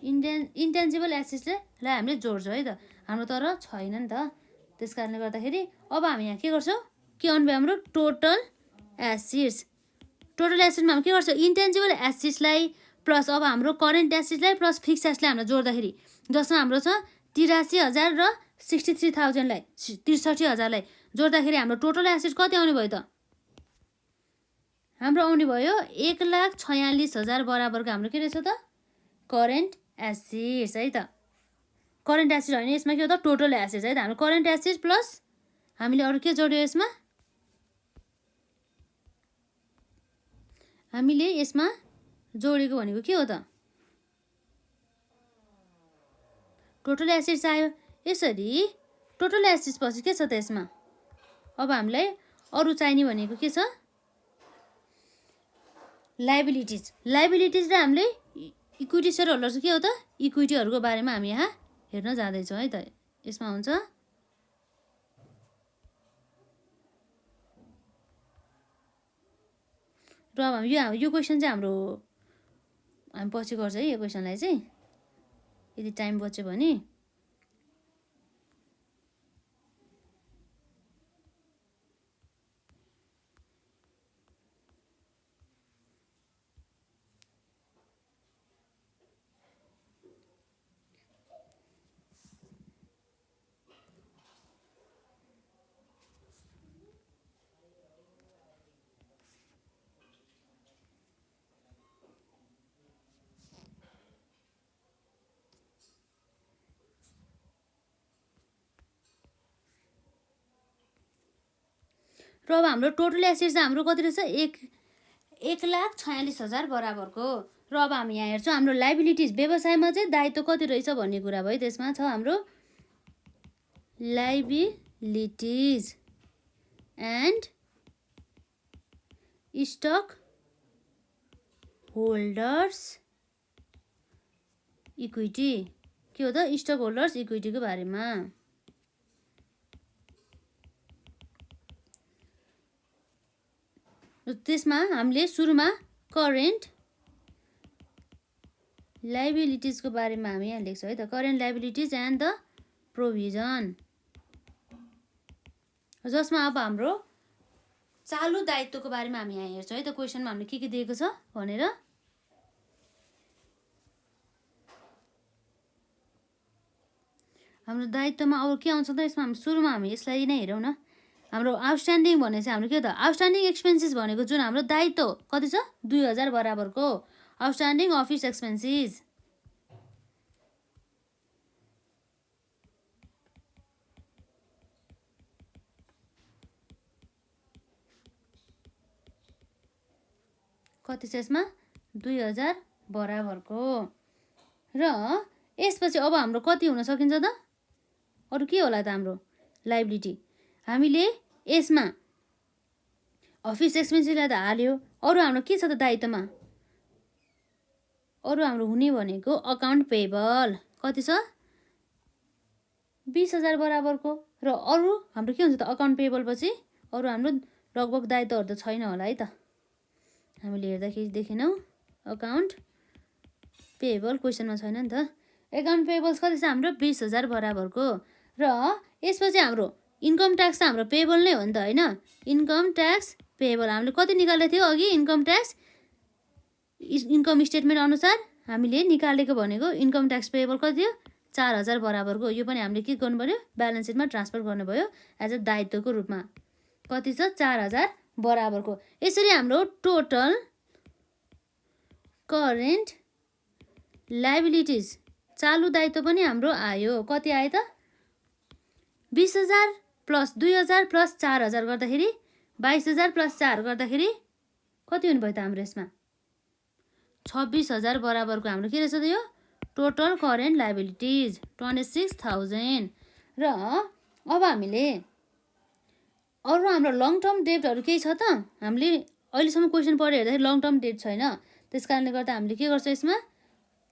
इन्टेन्जिबल एसेट्सलाई हामीले जोड्छौँ है त। हाम्रो तर छैन नि त। त्यस कारणले गर्दाखेरि अब हामी यहाँ के गर्छौँ के आउनु भयो हाम्रो टोटल एसेट्स। टोटल एसेटमा हामी के गर्छौँ इन्टेन्जिबल एसेट्सलाई प्लस अब हाम्रो करेन्ट एसेट्सलाई प्लस फिक्स एसेट्सलाई हामीले जोड्दाखेरि जसमा हाम्रो छ 83,000 र 63,000लाई 63,000लाई जोड्दाखेरि हाम्रो टोटल एसेट कति आउने भयो त हाम्रो आउने भयो 1,46,000 बराबरको हाम्रो के रहेछ त करेन्ट एसेट्स है त। करेन्ट एसेट होइन यसमा के हो त टोटल एसेट्स है त। हाम्रो करेन्ट एसेट्स प्लस हामीले अरू के जोड्यो यसमा हामीले यसमा जोडेको भनेको के हो त टोटल एसेट्स आयो। यसरी टोटल एसेट्स पछि के छ त यसमा अब हामीलाई अरू चाहिने भनेको के छ लाइबिलिटिज र हामीले इक्विटी सेयर होल्डर चाहिँ के हो त इक्विटीहरूको बारेमा हामी यहाँ हेर्न जाँदैछौँ है त। यसमा हुन्छ र अब यो क्वेसन चाहिँ हाम्रो हामी पछि गर्छ है यो क्वेसनलाई चाहिँ यदि टाइम बच्यो भने। र अब हाम्रो टोटल एसेट चाहिँ हाम्रो कति रहेछ 1,46,000 बराबरको। र अब हामी यहाँ हेर्छौँ हाम्रो लाइबिलिटिज व्यवसायमा चाहिँ दायित्व कति रहेछ भन्ने कुरा भयो। त्यसमा छ हाम्रो liabilities and stock holders equity. के हो त स्टक होल्डर्स इक्विटीको बारेमा। त्यसमा हामीले सुरुमा करेन्ट लाइबिलिटिजको बारेमा हामी यहाँ लेख्छौँ है त। Current liabilities and the provision, जसमा अब हाम्रो चालु दायित्वको बारेमा हामी यहाँ हेर्छौँ है त। क्वेसनमा हामीले के दिएको छ भनेर। हाम्रो दायित्वमा अब के आउँछ त यसमा सुरुमा हामी यसलाई नै हेरौँ न। हाम्रो आउटस्ट्यान्डिङ भने चाहिँ हाम्रो के त आउटस्ट्यान्डिङ एक्सपेन्सेस भनेको जुन हाम्रो दायित्व कति छ 2,000 बराबरको आउटस्ट्यान्डिङ अफिस एक्सपेन्सेस। कति छ यसमा 2,000 बराबरको। र यसपछि अब हाम्रो कति हुन सकिन्छ त अरू के होला त हाम्रो लाइबिलिटी। हामीले यसमा अफिस एक्सपेन्सेसलाई त हाल्यो। अरू हाम्रो के छ त दायित्वमा अरू हाम्रो हुने भनेको अकाउन्ट पेएबल कति छ 20,000 बराबरको। र अरू हाम्रो के हुन्छ त अकाउन्ट पेएबल पछि अरू हाम्रो लगभग दायित्वहरू त छैन होला है त। हामीले हेर्दाखेरि देखेनौँ अकाउन्ट पेएबल क्वेसनमा छैन नि त। अकाउन्ट पेएबल्स कति छ हाम्रो 20,000 बराबरको। र यसपछि हाम्रो इन्कम ट्याक्स त हाम्रो पेएबल नै हो नि त होइन। इन्कम ट्याक्स पेएबल हामीले कति निकालेको थियो अघि इन्कम ट्याक्स इन्कम स्टेटमेन्ट अनुसार हामीले निकालेको भनेको इन्कम ट्याक्स पेएबल कति थियो 4,000 बराबरको। यो पनि हामीले के गर्नु पर्यो ब्यालेन्स सिटमा ट्रान्सफर गर्नुभयो एज अ दायित्वको रूपमा। कति छ 4,000 बराबरको। यसरी हाम्रो टोटल करेन्ट लाइबिलिटिज चालु दायित्व पनि हाम्रो आयो। कति आयो त 20,000 प्लस 2,000 प्लस 4,000 गर्दाखेरि 22,000 प्लस 4 गर्दाखेरि कति हुनु भयो त हाम्रो यसमा 26,000 बराबरको हाम्रो के रहेछ त यो टोटल करेन्ट लाइबिलिटिज 26,000। र अब हामीले अरू हाम्रो लङ टर्म डेटहरू केही छ त। हामीले अहिलेसम्म क्वेसन पढेर हेर्दाखेरि लङ टर्म डेट छैन। त्यस कारणले गर्दा हामीले के गर्छौँ यसमा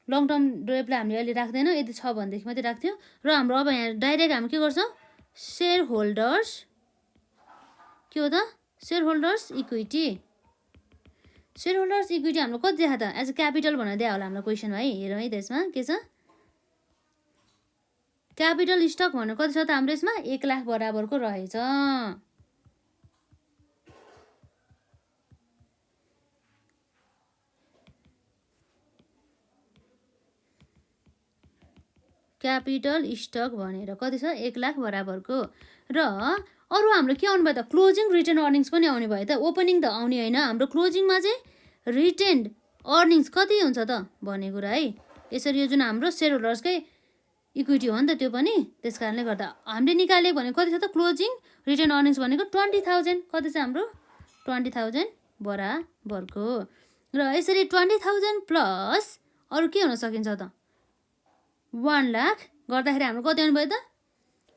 लङ टर्म डेटलाई हामीले अहिले राख्दैनौँ। यदि छ भनेदेखि मात्रै राख्थ्यो। र हाम्रो अब यहाँ डाइरेक्ट हामी के गर्छौँ सेयर होल्डर्स के हो त share holders equity. Share holders equity हाम्रो कति देखा त एज अ क्यापिटल भनेर दिया होला हाम्रो क्वेसनमा है। हेरौँ है त्यसमा के छ क्यापिटल स्टक भनेर कति छ त हाम्रो यसमा 1,00,000 बराबरको रहेछ। क्यापिटल स्टक भनेर कति छ 1,00,000 बराबरको। र अरू हाम्रो के आउनु भयो त क्लोजिङ रिटेन अर्निङ्स पनि आउने भयो त। ओपनिङ त आउने होइन हाम्रो क्लोजिङमा चाहिँ रिटेन अर्निङ्स कति हुन्छ त भन्ने कुरा है। यसरी यो जुन हाम्रो सेयर होल्डर्सकै इक्विटी हो नि त त्यो पनि। त्यस कारणले गर्दा हामीले निकालेको भनेको कति छ त क्लोजिङ रिटेन अर्निङ्स भनेको 20,000 कति छ हाम्रो 20,000 बराबरको। र यसरी 20,000 प्लस अरू के हुन सकिन्छ त 1,00,000 गर्दाखेरि हाम्रो कति आउनु भयो त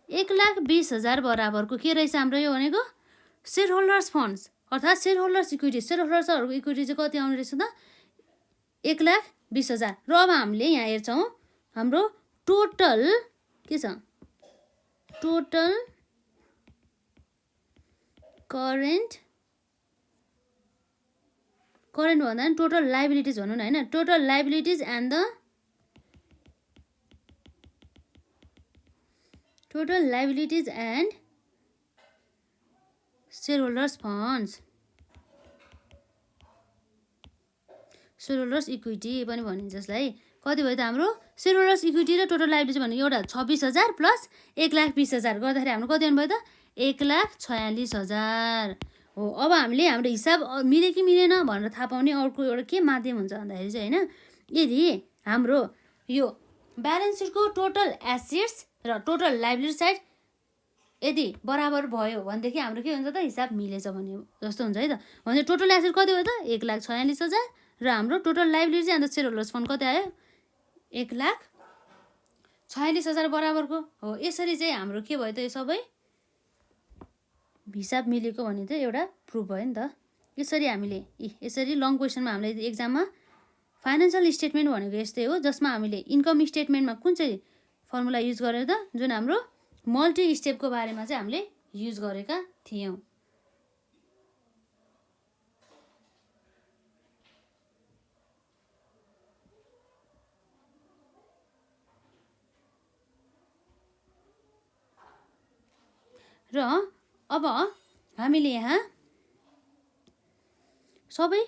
1,20,000 बराबरको के रहेछ हाम्रो यो भनेको सेयर होल्डर्स फन्ड्स अर्थात् सेयर होल्डर्स होल्डर्सहरूको इक्विटी चाहिँ कति आउने रहेछ त 1,20,000। र अब हामीले यहाँ हेर्छौँ हाम्रो टोटल के छ, टोटल करेन्ट भन्दा नि टोटल लाइबिलिटिज भनौँ न होइन, total liabilities and the total liabilities and share holders funds, share holders equity पनि भनिन्छ जसलाई। कति भयो त हाम्रो सेयर होल्डर्स इक्विटी र टोटल लाइबिलिटी भनेको एउटा 26,000 प्लस 1,20,000 गर्दाखेरि हाम्रो कति आउनु भयो त 1,46,000 हो। अब हामीले हाम्रो हिसाब मिल्यो कि मिलेन भनेर थाहा पाउने अर्को एउटा के माध्यम हुन्छ भन्दाखेरि चाहिँ होइन, यदि हाम्रो यो ब्यालेन्स सिटको टोटल एसेट्स र टोटल लाइबिलिटी साइड यदि बराबर भयो भनेदेखि हाम्रो के हुन्छ त हिसाब मिलेछ भने जस्तो हुन्छ है त। भने टोटल एसेट कति भयो त 1,46,000 र हाम्रो total liability and share holders fund कति आयो 1,46,000 बराबरको हो। यसरी चाहिँ हाम्रो के भयो त यो सबै हिसाब मिलेको भन्ने त एउटा प्रुफ भयो नि त। यसरी हामीले यसरी लङ क्वेसनमा हामीले एक्जाममा फाइनेन्सियल स्टेटमेन्ट भनेको यस्तै हो, जसमा हामीले इन्कम स्टेटमेन्टमा कुन चाहिँ फर्मुला युज गरेर त जुन हाम्रो मल्टी स्टेपको बारेमा चाहिँ हामीले युज गरेका थियौँ। र अब हामीले यहाँ सबै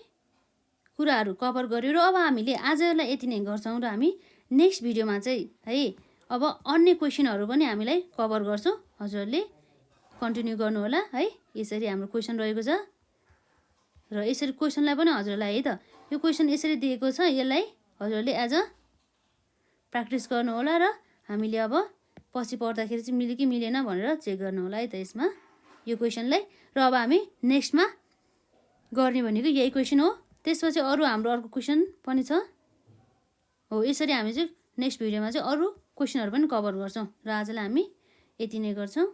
कुराहरू कभर गर्यो र अब हामीले आजलाई यति नै गर्छौँ र हामी नेक्स्ट भिडियोमा चाहिँ है अब अन्य क्वेसनहरू पनि हामीलाई कभर गर्छौँ। हजुरहरूले कन्टिन्यू गर्नु होला है। यसरी हाम्रो क्वेसन रहेको छ र यसरी क्वेसनलाई पनि हजुरलाई है त यो क्वेसन यसरी दिएको छ, यसलाई हजुरहरूले एज अ प्र्याक्टिस गर्नु होला र हामीले अब पछि पढ्दाखेरि चाहिँ मिल्यो कि मिलेन भनेर चेक गर्नु होला है त यसमा यो क्वेसनलाई। र अब हामी नेक्स्टमा गर्ने भनेको यही क्वेसन हो। त्यसपछि अरू हाम्रो अर्को क्वेसन पनि छ हो। यसरी हामी चाहिँ नेक्स्ट भिडियोमा चाहिँ अरू क्वेसनहरू पनि कभर गर्छौँ र आजलाई हामी यति नै गर्छौँ।